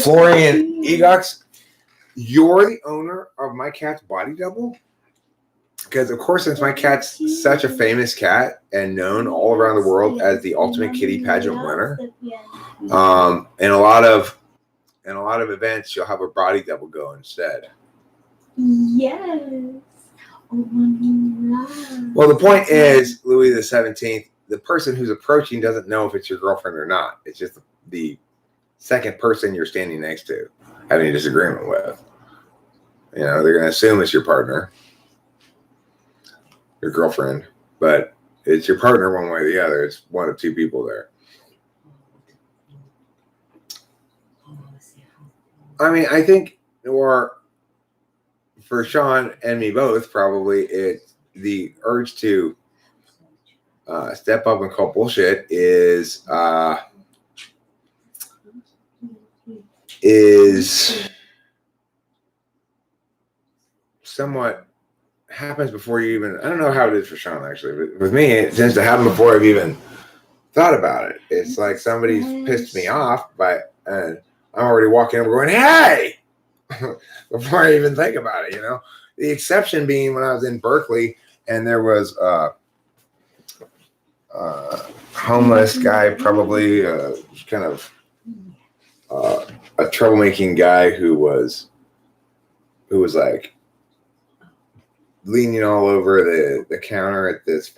Florian Egox, you're the owner of my cat's body double? Because, of course, since my cat's such a famous cat and known all around the world as the ultimate kitty pageant winner, in a lot of events, she'll have a body double go instead. Yes. Well, the point is, Louis the 17th, the person who's approaching doesn't know if it's your girlfriend or not. It's just the second person you're standing next to having a disagreement with. You know, they're going to assume it's your partner, your girlfriend, but it's your partner one way or the other. It's one of 2 people there. I mean, I think, or for Sean and me both, probably it's the urge to step up and call bullshit is somewhat happens before you even. I don't know how it is for Sean actually, but with me, it tends to happen before I've even thought about it. It's like somebody's pissed me off, and I'm already walking over going, "Hey!" before I even think about it. You know, the exception being when I was in Berkeley and there was homeless guy, probably kind of a troublemaking guy who was like leaning all over the counter at this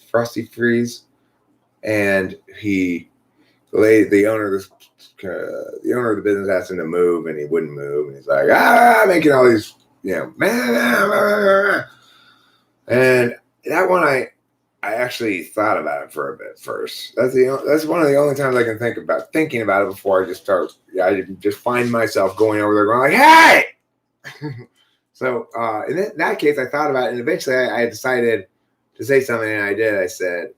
frosty freeze, and the owner of the business asked him to move, and he wouldn't move, and he's like making all these and that one I actually thought about it for a bit first. That's one of the only times I can thinking about it before I just start. I just find myself going over there going like, "Hey!" So in that case, I thought about it, and eventually I decided to say something, and I did. I said,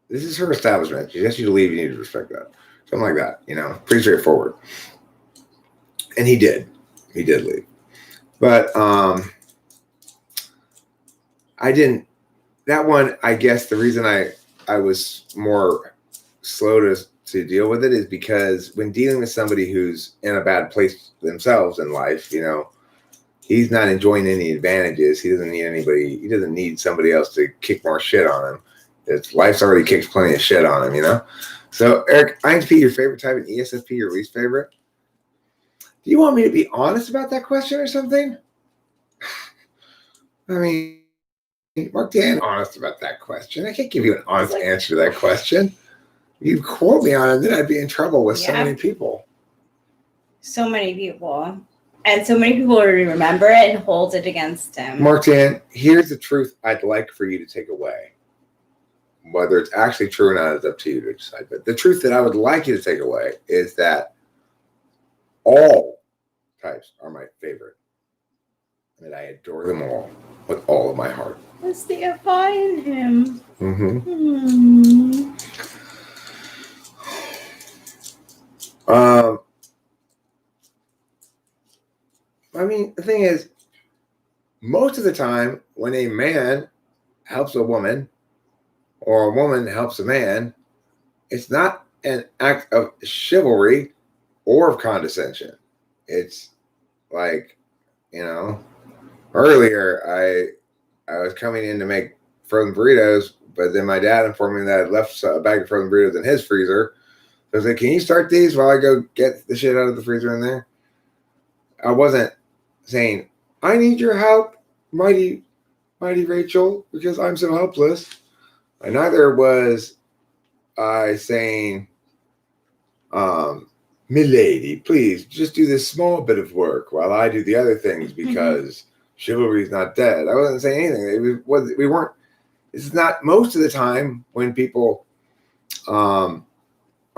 "This is her establishment. She asked you to leave. You need to respect that." Something like that, pretty straightforward. And he did. He did leave. But I didn't. That one, I guess the reason I was more slow to deal with it is because when dealing with somebody who's in a bad place themselves in life, he's not enjoying any advantages. He doesn't need anybody. He doesn't need somebody else to kick more shit on him. Life's already kicked plenty of shit on him, So, Eric, INTP, your favorite type, and ESFP, your least favorite? Do you want me to be honest about that question or something? I mean, Mark Dan, honest about that question. I can't give you an honest answer to that question. You quote me on it, then I'd be in trouble with so many people. So many people. And so many people already remember it and hold it against him. Martin, here's the truth I'd like for you to take away. Whether it's actually true or not is up to you to decide. But the truth that I would like you to take away is that all types are my favorite. And that I adore them all with all of my heart. What's the FI in him? Mm-hmm. I mean, the thing is, most of the time when a man helps a woman or a woman helps a man, it's not an act of chivalry or of condescension. It's like, you know, earlier I was coming in to make frozen burritos, but then my dad informed me that I left a bag of frozen burritos in his freezer. So I was like, can you start these while I go get the shit out of the freezer in there? I wasn't saying, I need your help, mighty Rachel, because I'm so helpless. And neither was I saying, milady, please just do this small bit of work while I do the other things because chivalry is not dead. I wasn't saying anything. We weren't. This is not most of the time when people are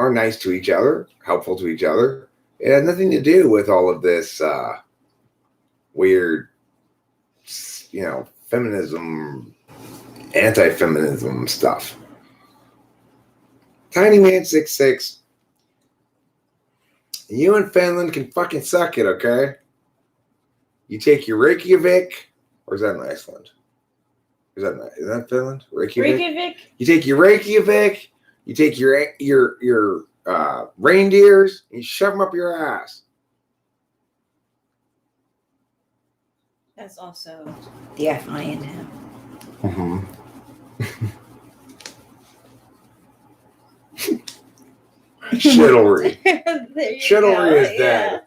nice to each other, helpful to each other. It has nothing to do with all of this weird, feminism, anti-feminism stuff. Tiny Man 6'6". You and Finland can fucking suck it, okay? You take your Reykjavik, or is that in Iceland? Is that Finland? Reykjavik? You take your Reykjavik, you take your reindeers, and you shove them up your ass. That's also the FI in him. Mm-hmm. Chivalry. Chivalry is dead.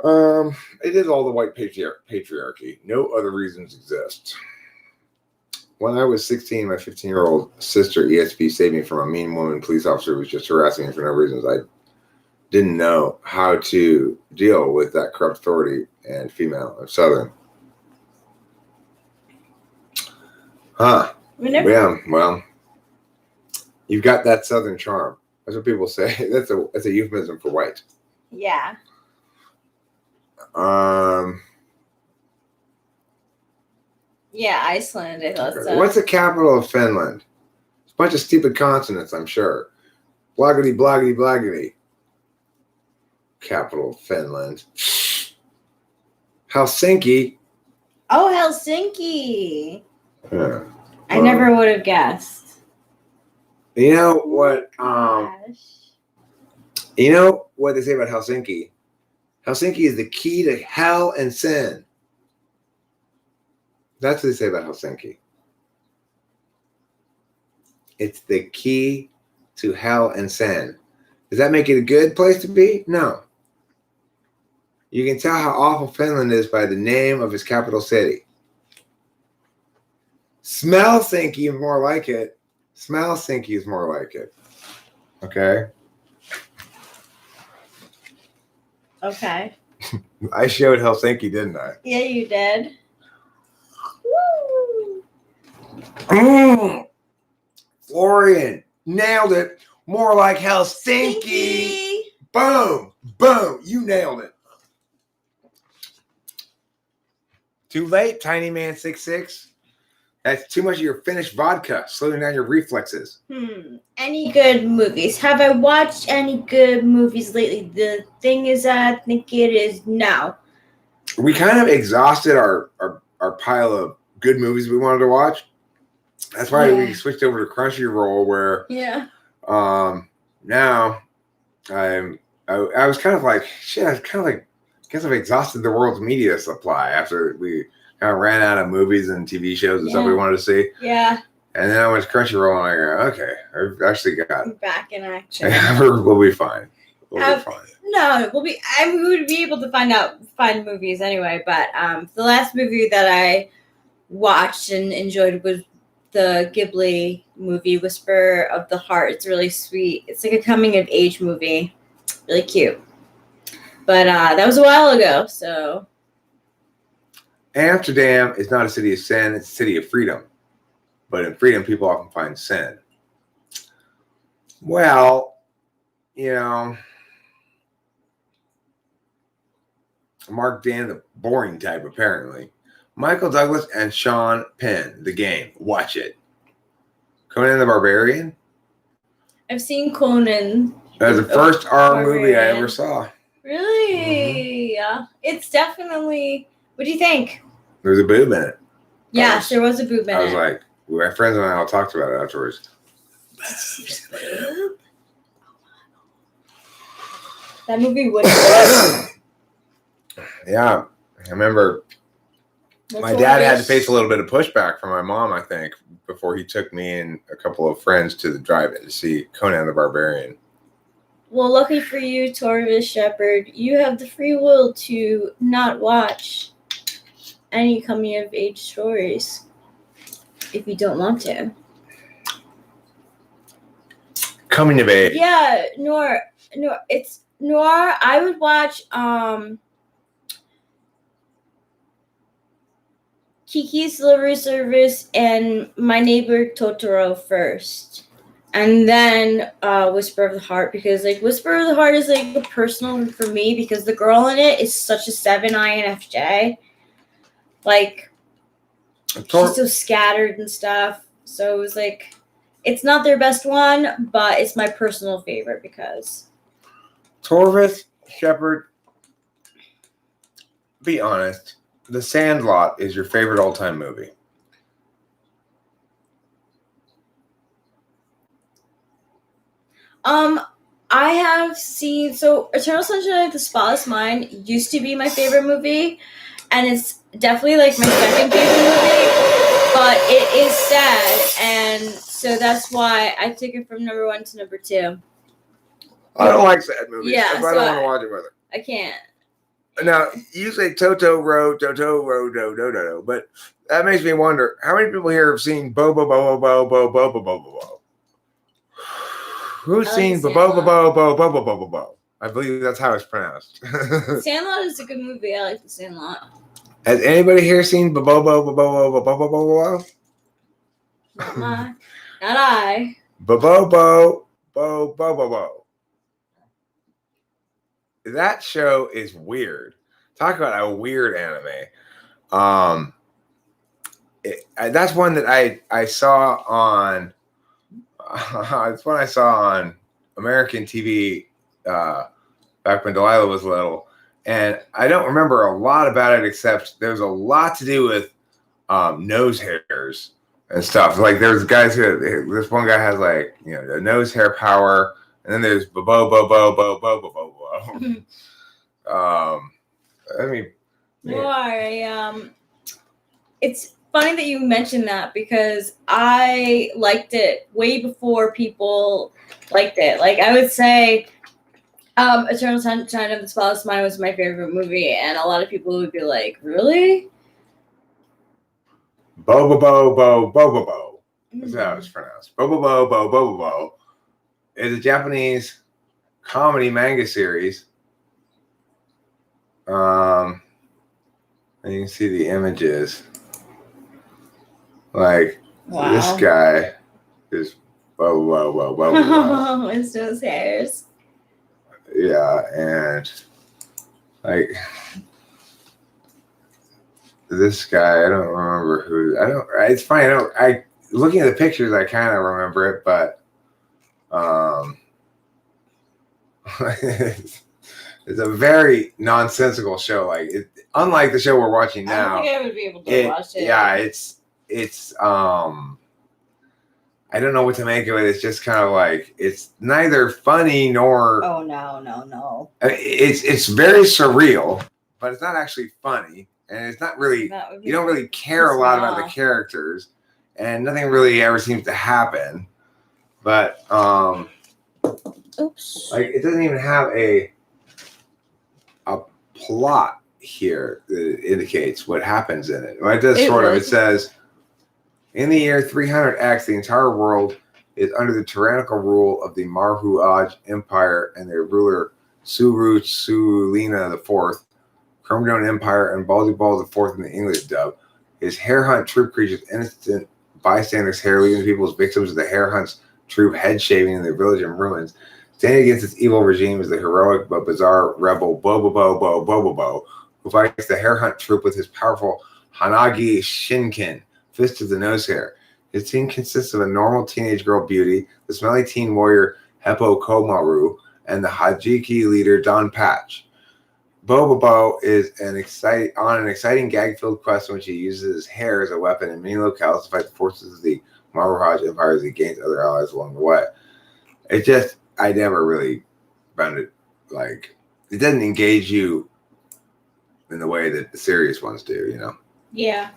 It is all the white patriarchy. No other reasons exist. When I was 16, my 15-year-old sister, ESP, saved me from a mean woman police officer who was just harassing me for no reasons. I didn't know how to deal with that corrupt authority and female of Southern. Huh. Yeah, well, you've got that Southern charm. That's what people say. That's a euphemism for white. Yeah. Yeah, Iceland. What's the capital of Finland? It's a bunch of stupid consonants, I'm sure. Bloggity, bloggity, bloggity. Capital of Finland. Helsinki. Oh, Helsinki. Yeah. I never would have guessed. You know what? You know what they say about Helsinki? Helsinki is the key to hell and sin. That's what they say about Helsinki. It's the key to hell and sin. Does that make it a good place to be? No. You can tell how awful Finland is by the name of its capital city. Smell-sinky is more like it. Smell-sinky is more like it. Okay? Okay. I showed Helsinki, didn't I? Yeah, you did. Woo! Florian, nailed it. More like Helsinki. Boom. Boom. You nailed it. Too late, Tiny Man 6'6". That's too much of your Finnish vodka, slowing down your reflexes. Any good movies? Have I watched any good movies lately? The thing is, I think it is no. We kind of exhausted our pile of good movies we wanted to watch. That's why we switched over to Crunchyroll, where now I was kind of like, shit, I was kind of like, I guess I've exhausted the world's media supply after we kind of ran out of movies and TV shows and stuff we wanted to see. Yeah. And then I went to Crunchyroll and I go, okay, I've actually got back in action. We'll be fine. We'll be fine. No, we would be able to find movies anyway. But the last movie that I watched and enjoyed was the Ghibli movie Whisper of the Heart. It's really sweet. It's like a coming of age movie. Really cute. But that was a while ago, so. Amsterdam is not a city of sin, it's a city of freedom. But in freedom, people often find sin. Well, you know, Mark Dan, the boring type, apparently. Michael Douglas and Sean Penn, The Game. Watch it. Conan the Barbarian. I've seen Conan. That was the first horror movie I Barbarian. ever saw. Really? Yeah. It's definitely. What do you think? There's a boob in it. Yes, there was a boob in I was it. like, my friends and I all talked about it afterwards. That movie was. Yeah, I remember my dad had to face a little bit of pushback from my mom, I think, before he took me and a couple of friends to the drive-in to see Conan the Barbarian. Well, lucky for you, Torvis Shepherd, you have the free will to not watch any coming-of-age stories if you don't want to. Coming of age. Yeah, noir. It's noir. I would watch Kiki's Delivery Service and My Neighbor Totoro first, and then Whisper of the Heart, because like Whisper of the Heart is like a personal for me because the girl in it is such a 7 INFJ. Like she's so scattered and stuff. So it was like it's not their best one, but it's my personal favorite because Torvis Shepherd, be honest, The Sandlot is your favorite all-time movie. I have seen Eternal Sunshine of the Spotless Mind used to be my favorite movie, and it's definitely like my second favorite movie, but it is sad, and so that's why I took it from number 1 to number 2. I don't like sad movies. Yeah, I don't want to watch it with it. I can't. Now, you say Totoro, but that makes me wonder, how many people here have seen Bo Bo Bo Bo Bo Bo Bo Bo Bo Bo? Who's seen Bo Bo Bo Bo Bo Bo Bo Bo Bo Bo? I believe that's how it's pronounced. Sandlot is a good movie. I like The Sandlot. Has anybody here seen Bo Bo Bo Bo Bo Bo Bo Bo Bo Bo? Not I. Bo Bo Bo Bo Bo Bo Bo. That show is weird. Talk about a weird anime. That's one that I saw on. It's one I saw on American TV back when Delilah was little, and I don't remember a lot about it except there's a lot to do with nose hairs and stuff. Like there's guys who this one guy has like the nose hair power, and then there's bo bo bo bo bo bo bo bo. I mean, it's funny that you mentioned that because I liked it way before people liked it. Like I would say, Eternal Sunshine of the Spotless Mind was my favorite movie, and a lot of people would be like, "Really?" Bo bo bo bo bo bo bo. That's how it's pronounced. Bo bo bo bo bo bo bo. It's a Japanese comedy manga series. And you can see the images. Like this guy is whoa. It's those hairs. Yeah, and like this guy, I don't remember who. It's funny. I looking at the pictures, I kind of remember it, but it's a very nonsensical show. Like unlike the show we're watching now. I don't think I would be able to watch it. Yeah, it's I don't know what to make of it. It's just kind of like it's neither funny nor. Oh no. It's very surreal, but it's not actually funny, and it's not really. You don't really care a lot about the characters, and nothing really ever seems to happen. But oops, like it doesn't even have a plot here that indicates what happens in it. Well, it does sort of. It says. In the year 300X, the entire world is under the tyrannical rule of the Marhuaj Empire and their ruler, Suru Sulina IV, Chromedome Empire, and Baldy Ball IV in the English dub. His hair hunt troop creatures innocent bystanders' hair, leaving people's victims of the hair hunt's troop head shaving in their village in ruins. Standing against this evil regime is the heroic but bizarre rebel Bobobo, who fights the hair hunt troop with his powerful Hanagi Shinken, Fist of the Nose Hair. His team consists of a normal teenage girl Beauty, the smelly teen warrior Heppo Komaru, and the Hajiki leader Don Patch. Bobobo is on an exciting gag-filled quest in which he uses his hair as a weapon in many locales to fight the forces of the Maruhaj Empire as he gains other allies along the way. I never really found it, like, it doesn't engage you in the way that the serious ones do, you know? Yeah.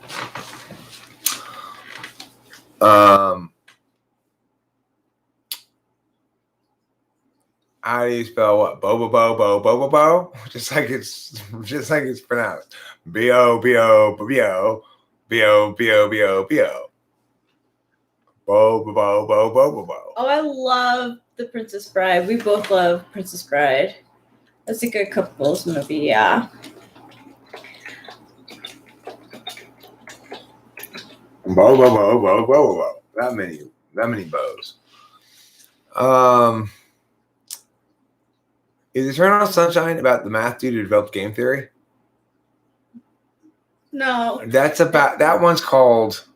How do you spell what? Bobobo? Just like it's pronounced. B-O-B-O-B-O. B-O-B-O-B-O-B-O. Bo. Oh, I love The Princess Bride. We both love Princess Bride. That's a good couples movie, yeah. Bo. That many bows. Is Eternal Sunshine about the math dude who developed game theory? No. That one's called.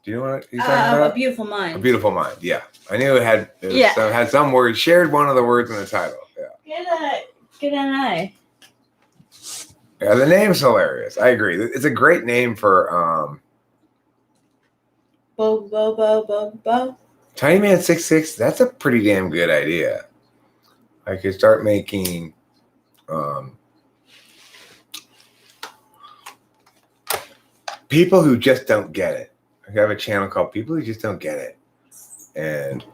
Do you know what he's talking about? A Beautiful Mind. A Beautiful Mind, yeah. I knew it had some word, shared one of the words in the title. Yeah. Get an eye. Yeah, the name's hilarious. I agree. It's a great name for Bo. Tiny Man 66. That's a pretty damn good idea. I could start making people who just don't get it. I have a channel called People Who Just Don't Get It. And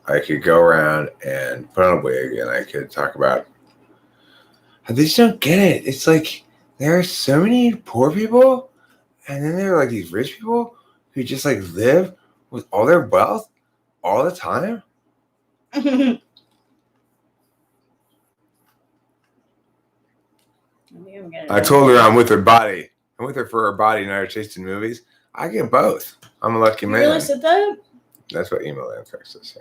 I could go around and put on a wig and I could talk about how they just don't get it. It's like there are so many poor people and then there are like these rich people who just like live with all their wealth all the time. I told her I'm with her body. I'm with her for her body, not her taste in movies. I get both. I'm a lucky man. You really said that? That's what email answers say.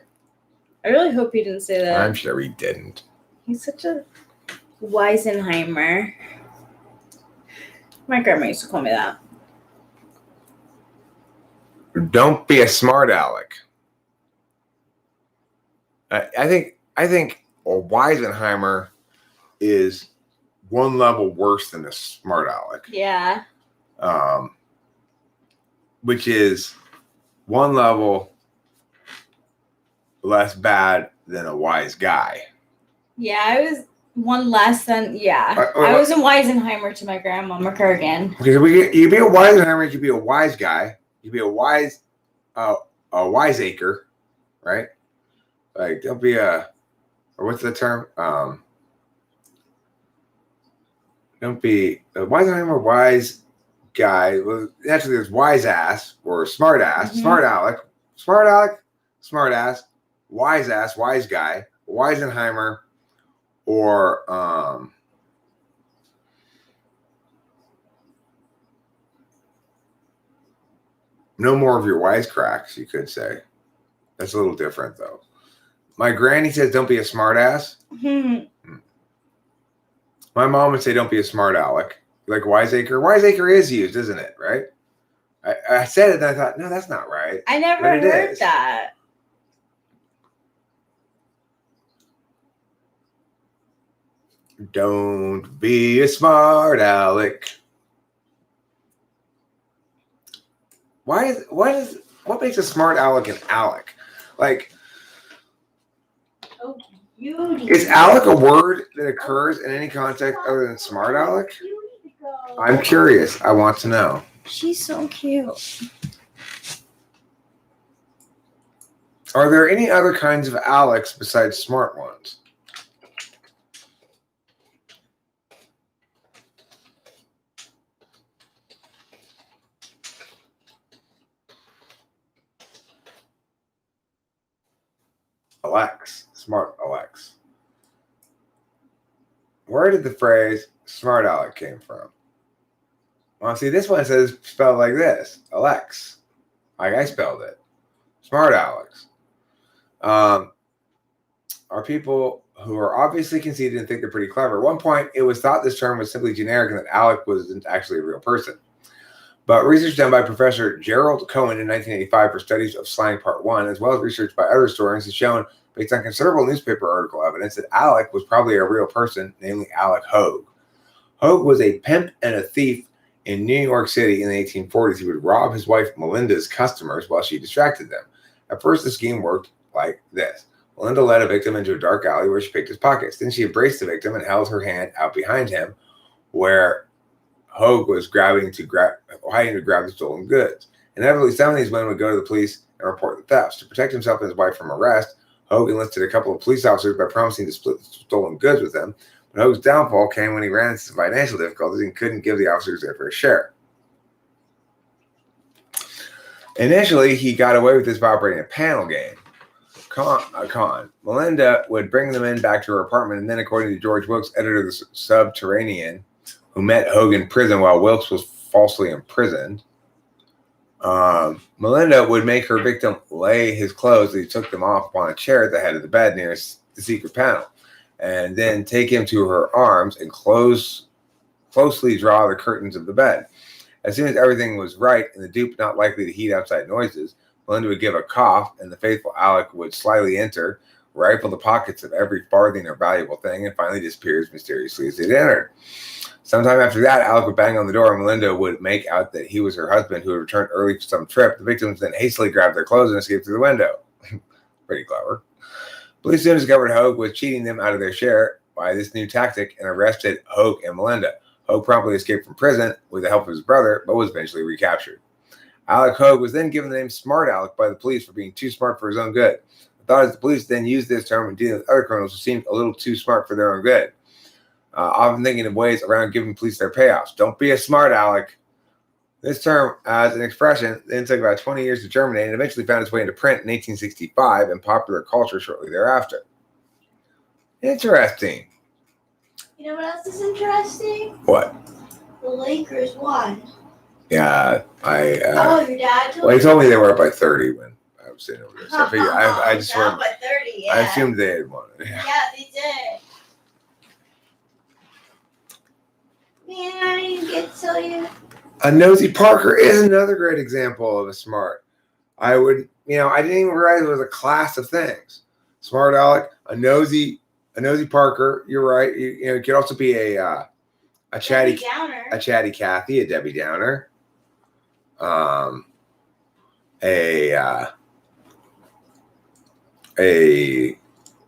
I really hope he didn't say that. I'm sure he didn't. He's such a Weisenheimer. My grandma used to call me that. Don't be a smart aleck. I think a Weisenheimer is one level worse than a smart aleck. Yeah. Which is one level less bad than a wise guy. Yeah, I was one less than, I was a Weisenheimer to my grandma McCurgan. Because you be a Weisenheimer, you could be a wise guy. You be a wiseacre, right? Like, don't be or what's the term? Don't be a Weisenheimer, wise guy. Well, naturally, there's wise ass or smart ass, smart aleck, smart ass, wise guy, Weisenheimer, or no more of your wisecracks, you could say. That's a little different, though. My granny says, don't be a smart ass. My mom would say, don't be a smart aleck. Like wiseacre. Wiseacre is used, isn't it? Right? I said it and I thought, no, that's not right. I never heard that. Don't be a smart aleck. What makes a smart aleck an aleck? Like, Oh, beauty. is aleck a word that occurs in any context other than smart aleck? I'm curious. I want to know. She's so cute. Are there any other kinds of Alex besides smart ones? Alex. Smart Alex. where did the phrase smart aleck came from? Well, see, this one says spelled like this, Alex. Like I spelled it. Smart Alex. Are people who are obviously conceited and think they're pretty clever. At one point, it was thought this term was simply generic and that Alec wasn't actually a real person. But research done by Professor Gerald Cohen in 1985 for studies of slang part 1, as well as research by other historians, has shown, based on considerable newspaper article evidence, that Alec was probably a real person, namely Alec Hogue. Hogue was a pimp and a thief in New York City in the 1840s. He would rob his wife Melinda's customers while she distracted them. At first, the scheme worked like this. Melinda led a victim into a dark alley where she picked his pockets. Then she embraced the victim and held her hand out behind him, where Hogue was hiding to grab the stolen goods. Inevitably, some of these women would go to the police and report the thefts. To protect himself and his wife from arrest, Hogue enlisted a couple of police officers by promising to split the stolen goods with them. But Hogue's downfall came when he ran into some financial difficulties and couldn't give the officers their fair share. Initially, he got away with this by operating a panel game. Melinda would bring the men back to her apartment, and then, according to George Wilkes, editor of the Subterranean, who met Hogue in prison while Wilkes was falsely imprisoned, Melinda would make her victim lay his clothes as he took them off upon a chair at the head of the bed near the secret panel, and then take him to her arms and closely draw the curtains of the bed. As soon as everything was right and the dupe not likely to heed outside noises, Melinda would give a cough, and the faithful Alec would slyly enter, rifle the pockets of every farthing or valuable thing, and finally disappear as mysteriously as it entered. Sometime after that, Alec would bang on the door, and Melinda would make out that he was her husband who had returned early from some trip. The victims then hastily grabbed their clothes and escaped through the window. Pretty clever. Police soon discovered Hogue was cheating them out of their share by this new tactic and arrested Hogue and Melinda. Hogue promptly escaped from prison with the help of his brother, but was eventually recaptured. Alec Hogue was then given the name Smart Alec by the police for being too smart for his own good. The thought is the police then used this term when dealing with other criminals who seemed a little too smart for their own good. Often thinking of ways around giving police their payoffs. Don't be a smart Alec. This term, as an expression, then took about 20 years to germinate and eventually found its way into print in 1865 and popular culture shortly thereafter. Interesting. You know what else is interesting? What? The Lakers won. Yeah, your dad told well, he told me they were up by 30 when I was sitting over there. So I just down by 30, yeah. I assumed they had won. Yeah, they did. Man, I didn't get to tell you. A nosy Parker is another great example of a smart. I didn't even realize it was a class of things. Smart Alec, a nosy Parker. You're right. It could also be a chatty Downer. A chatty Cathy, a Debbie Downer, a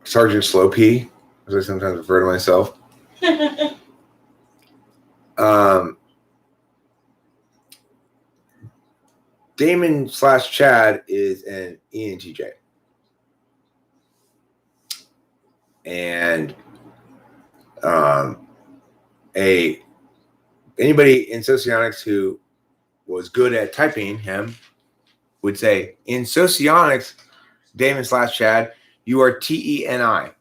Sergeant Slowpea, as I sometimes refer to myself. Damon/Chad is an ENTJ. And anybody in socionics who was good at typing him would say, in socionics, Damon/Chad, you are TENI,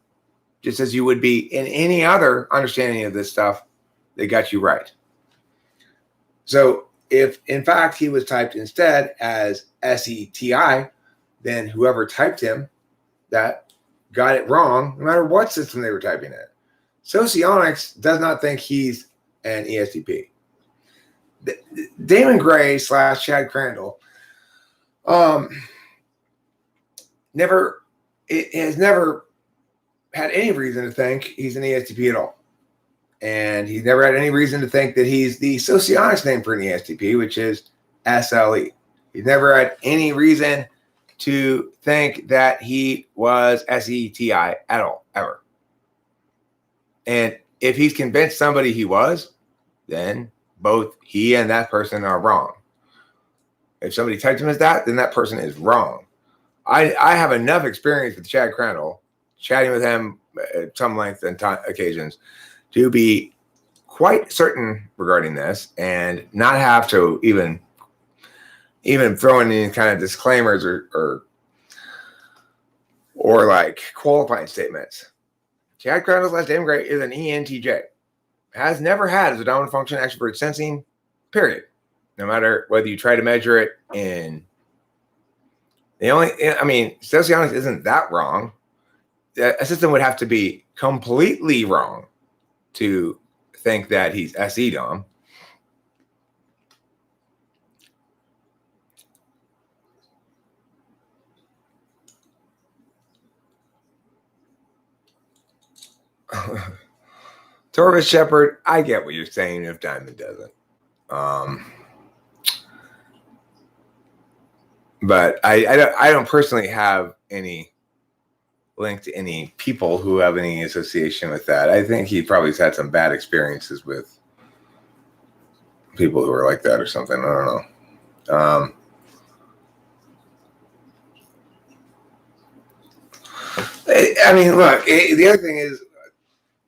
just as you would be in any other understanding of this stuff that got you right. So if, in fact, he was typed instead as SETI, then whoever typed him that got it wrong, no matter what system they were typing in. Socionics does not think he's an ESTP. Damon Gray/Chad Crandall has never had any reason to think he's an ESTP at all. And he's never had any reason to think that he's the socionics name for an ESTP, which is SLE. He's never had any reason to think that he was SETI at all, ever. And if he's convinced somebody he was, then both he and that person are wrong. If somebody typed him as that, then that person is wrong. I have enough experience with Chad Crandall, chatting with him at some length and occasions, to be quite certain regarding this and not have to even throw in any kind of disclaimers or like qualifying statements. Chad Crandall / Damon Gray is an ENTJ. has never had as a dominant function extroverted sensing, period. No matter whether you try to measure it in socionics isn't that wrong. A system would have to be completely wrong to think that he's SE dom. Torvis Shepherd, I get what you're saying if Diamond doesn't. But I don't personally have any link to any people who have any association with that. I think he probably has had some bad experiences with people who are like that or something. I don't know. I mean, look, the other thing is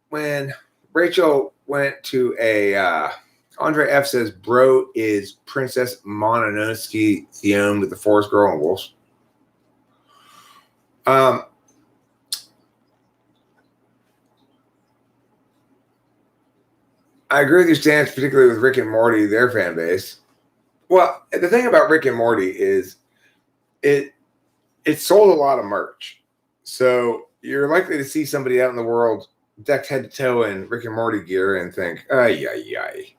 when Rachel went to a Andre F says, bro is Princess Mononoke themed with the Forest Girl and Wolves. I agree with your stance, particularly with Rick and Morty, their fan base. Well, the thing about Rick and Morty is it sold a lot of merch. So you're likely to see somebody out in the world decked head to toe in Rick and Morty gear and think, ay.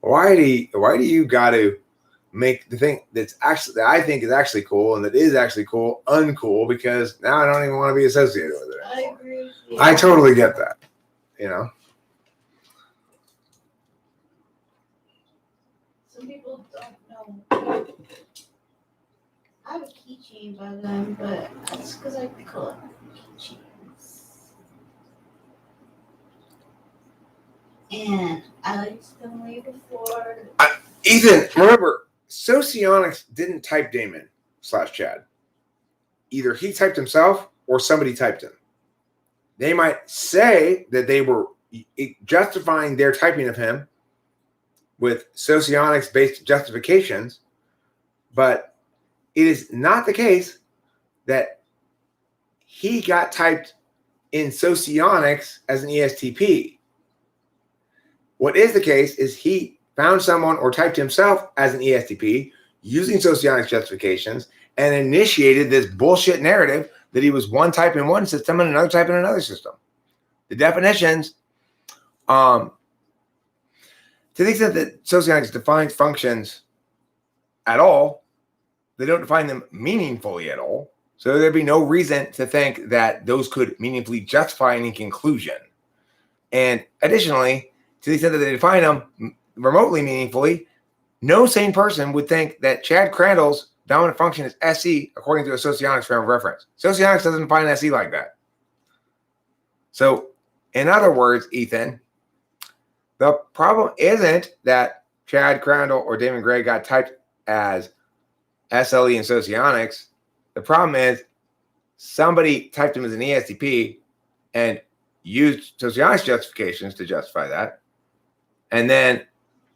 Why do you got to make the thing that I think is actually cool and that is actually cool uncool, because now I don't even want to be associated with it anymore. I agree. I totally get that. You know? Some people don't know. I have a keychain by them, but that's because I collect keychains. And I liked them way before. Ethan, remember, Socionics didn't type Damon /Chad. Either he typed himself or somebody typed him. They might say that they were justifying their typing of him with Socionics-based justifications, but it is not the case that he got typed in Socionics as an ESTP. What is the case is he found someone or typed himself as an ESTP using Socionics justifications and initiated this bullshit narrative that he was one type in one system and another type in another system. The definitions, to the extent that Socionics defines functions at all, they don't define them meaningfully at all. So there'd be no reason to think that those could meaningfully justify any conclusion. And additionally, to the extent that they define them remotely meaningfully, no sane person would think that Chad Crandall's dominant function is SE according to a Socionics frame of reference. Socionics doesn't define SE like that. So, in other words, Ethan, the problem isn't that Chad Crandall or Damon Gray got typed as SLE in Socionics. The problem is somebody typed him as an ESTP and used Socionics justifications to justify that. And then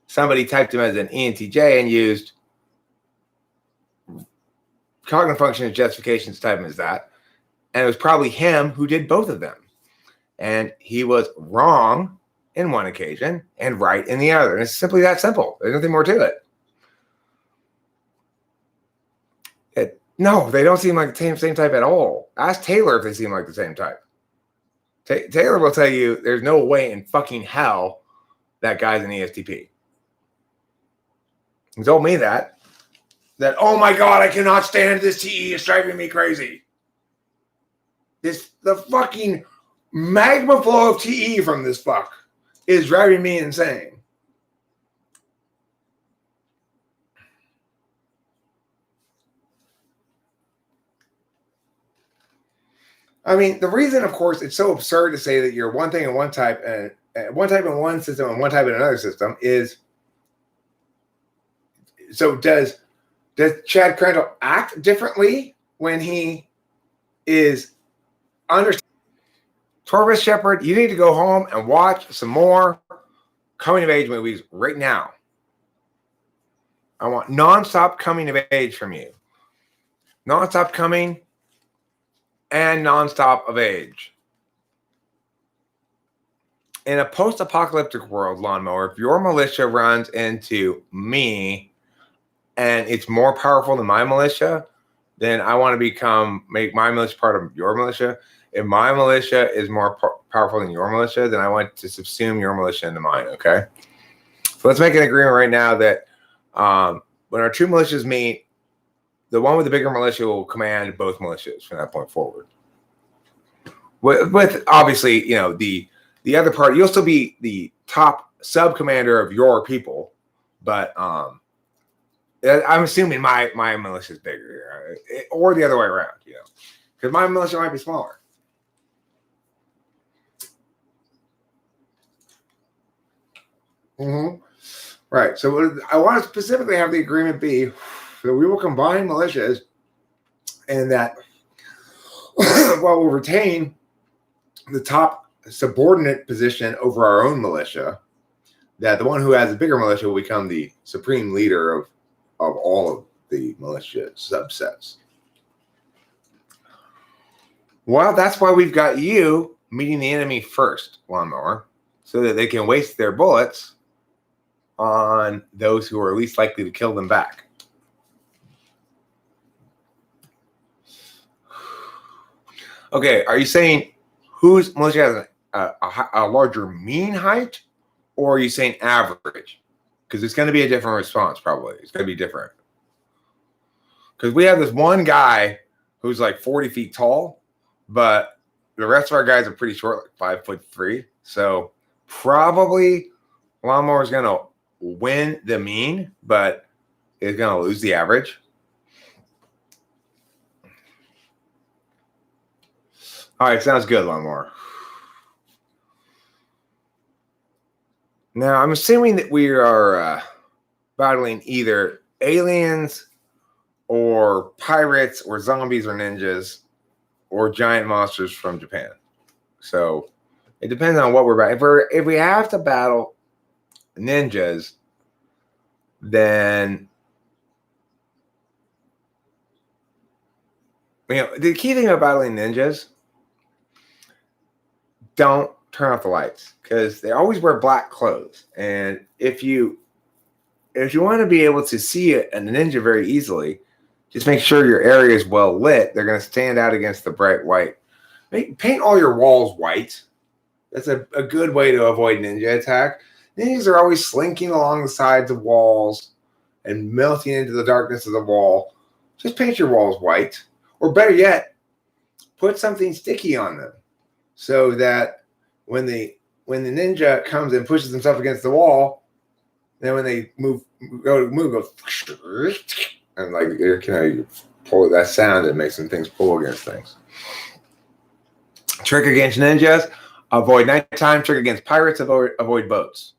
somebody typed him as an ENTJ and used cognitive function justifications to type him as that. And it was probably him who did both of them. And he was wrong in one occasion and right in the other. And it's simply that simple. There's nothing more to it. No, they don't seem like the same type at all. Ask Taylor if they seem like the same type. Taylor will tell you there's no way in fucking hell that guy's an ESTP. He told me that, oh my God, I cannot stand this TE. It's driving me crazy. The fucking magma flow of TE from this fuck is driving me insane. I mean, the reason, of course, it's so absurd to say that you're one thing in one type and one type in one system and one type in another system is, so does Chad Crandall act differently when he is understanding? Torvis Shepherd, you need to go home and watch some more coming of age movies right now. I want nonstop coming of age from you. Nonstop coming and nonstop of age. in a post-apocalyptic world, Lawnmower, if your militia runs into me and it's more powerful than my militia, then I want to make my militia part of your militia. If my militia is more powerful than your militia, then I want to subsume your militia into mine, okay? So let's make an agreement right now that when our two militias meet, the one with the bigger militia will command both militias from that point forward. With obviously, the other part, you'll still be the top sub-commander of your people, but I'm assuming my militia is bigger, or the other way around, because my militia might be smaller. Right. So I want to specifically have the agreement be that we will combine militias, and that while we'll retain the top subordinate position over our own militia, that the one who has a bigger militia will become the supreme leader of all of the militia subsets. Well, that's why we've got you meeting the enemy first, Lawnmower, so that they can waste their bullets on those who are least likely to kill them back. Okay, are you saying whose militia has a larger mean height, or are you saying average? Because it's going to be a different response, probably. It's going to be different. Because we have this one guy who's like 40 feet tall, but the rest of our guys are pretty short, like 5'3". So probably Lawnmower is going to win the mean, but is going to lose the average. All right, sounds good, Lawnmower. Now, I'm assuming that we are battling either aliens or pirates or zombies or ninjas or giant monsters from Japan. So it depends on what we're battling. If we have to battle ninjas, then the key thing about battling ninjas, don't turn off the lights, because they always wear black clothes. And if you want to be able to see a ninja very easily, just make sure your area is well lit. They're going to stand out against the bright white. Paint all your walls white. That's a good way to avoid ninja attack. Ninjas are always slinking along the sides of walls and melting into the darkness of the wall. Just paint your walls white. Or better yet, put something sticky on them, so that when the ninja comes and pushes himself against the wall, then when they go and like you pull that sound, it makes some things pull against things. Trick against ninjas: avoid nighttime. Trick against pirates: avoid boats.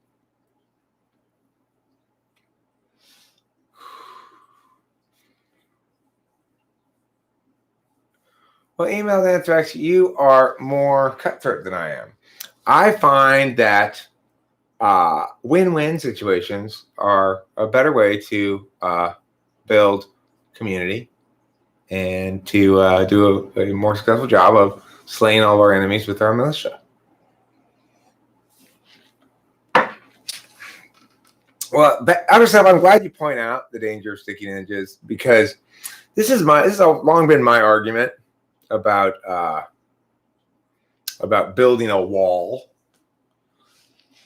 Well, Email Anthrax, you are more cutthroat than I am. I find that win-win situations are a better way to build community and to do a more successful job of slaying all of our enemies with our militia. Well, other stuff, I'm glad you point out the danger of sticky ninjas, because this has long been my argument about building a wall.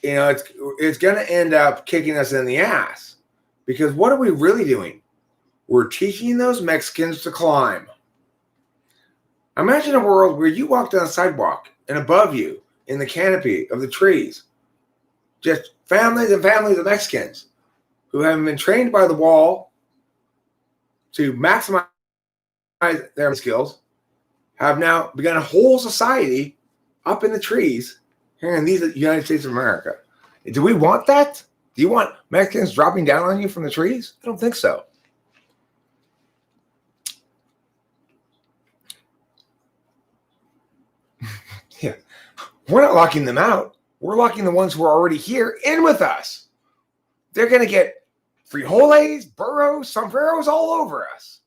It's going to end up kicking us in the ass, because what are we really doing? We're teaching those Mexicans to climb. Imagine a world where you walk down a sidewalk and above you, in the canopy of the trees, just families and families of Mexicans who have been trained by the wall to maximize their skills, have now begun a whole society up in the trees here in these United States of America. Do we want that? Do you want Mexicans dropping down on you from the trees? I don't think so. Yeah. We're not locking them out. We're locking the ones who are already here in with us. They're going to get frijoles, burros, sombreros all over us.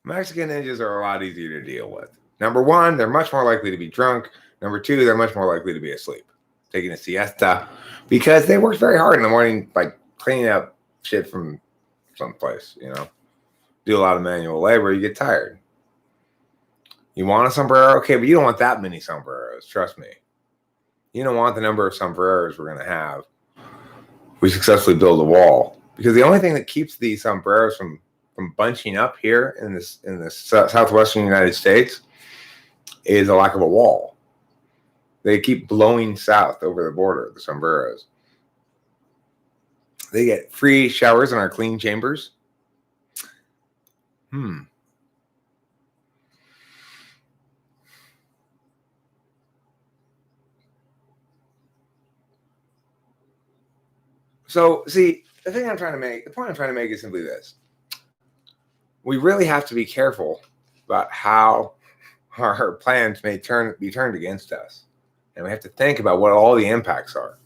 Mexican ninjas are a lot easier to deal with. Number one, they're much more likely to be drunk. Number two, they're much more likely to be asleep, taking a siesta, because they worked very hard in the morning, like cleaning up shit from someplace, do a lot of manual labor. You get tired. You want a sombrero? Okay, but you don't want that many sombreros. Trust me. You don't want the number of sombreros we're going to have. We successfully build a wall, because the only thing that keeps these sombreros from bunching up here in the southwestern United States is a lack of a wall. They keep blowing south over the border, the sombreros. They get free showers in our clean chambers. So, see, the point I'm trying to make is simply this. We really have to be careful about how our plans may be turned against us. And we have to think about what all the impacts are.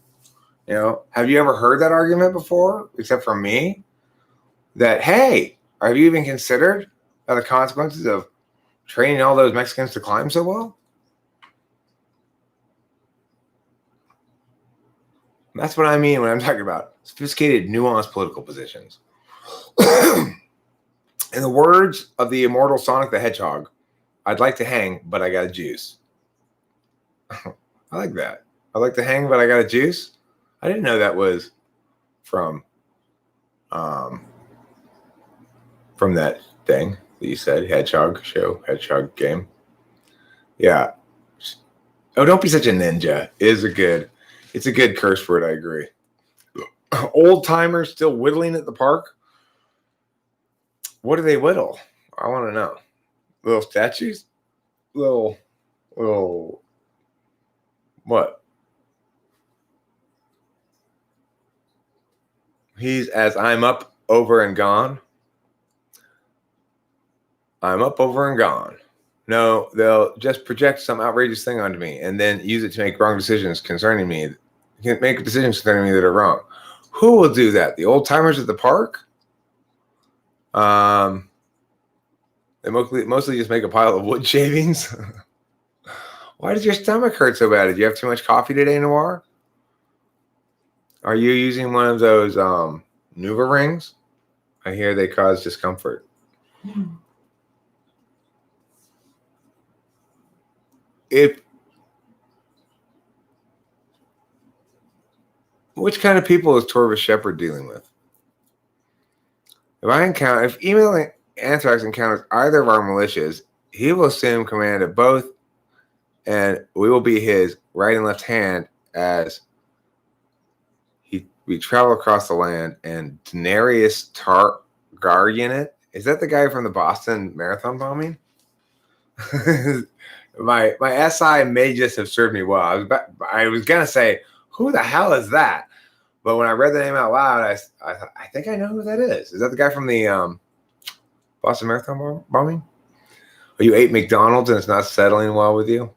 Have you ever heard that argument before, except from me? That, hey, have you even considered the consequences of training all those Mexicans to climb so well? That's what I mean when I'm talking about sophisticated, nuanced political positions. In the words of the immortal Sonic the Hedgehog, I'd like to hang, but I got a juice. I like that. I'd like to hang, but I got a juice. I didn't know that was from that thing that you said, Hedgehog show, Hedgehog game. Yeah. Oh, don't be such a ninja. It's a good curse word, I agree. Old timers still whittling at the park? What do they whittle? I want to know. Little statues? Little what? He's as I'm up, over, and gone. I'm up, over, and gone. No, they'll just project some outrageous thing onto me and then use it to make wrong decisions concerning me. Make decisions concerning me that are wrong. Who will do that? The old timers at the park? They mostly just make a pile of wood shavings. Why does your stomach hurt so bad? Did you have too much coffee today, Noir? Are you using one of those Nuva rings? I hear they cause discomfort. Which kind of people is Torvis Shepard dealing with? If emailing Anthrax encounters either of our militias, he will assume command of both, and we will be his right and left hand as we travel across the land. And Daenerys Targaryen, is that the guy from the Boston Marathon bombing? my SI may just have served me well. I was gonna say, who the hell is that? But when I read the name out loud, I think I know who that is. Is that the guy from the Boston Marathon bombing? Or you ate McDonald's and it's not settling well with you?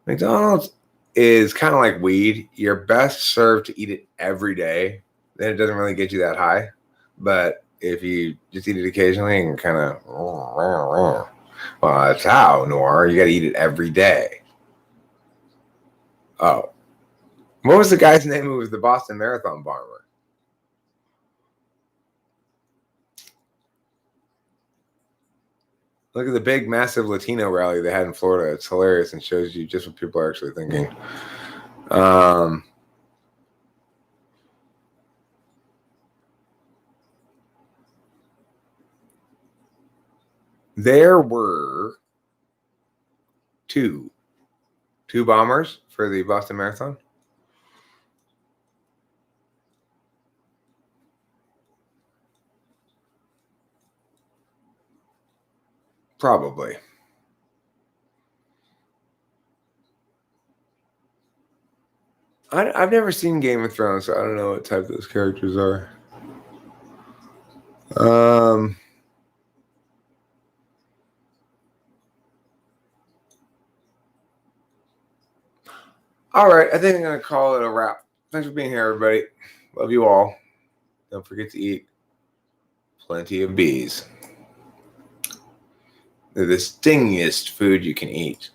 McDonald's is kind of like weed. You're best served to eat it every day. Then it doesn't really get you that high. But if you just eat it occasionally and kind of, well, that's how, Noir. You got to eat it every day. Oh. What was the guy's name who was the Boston Marathon bomber? Look at the big, massive Latino rally they had in Florida. It's hilarious and shows you just what people are actually thinking. There were two bombers for the Boston Marathon. Probably. I've never seen Game of Thrones, so I don't know what type those characters are. All right, I think I'm going to call it a wrap. Thanks for being here, everybody. Love you all. Don't forget to eat plenty of bees. They're the stingiest food you can eat.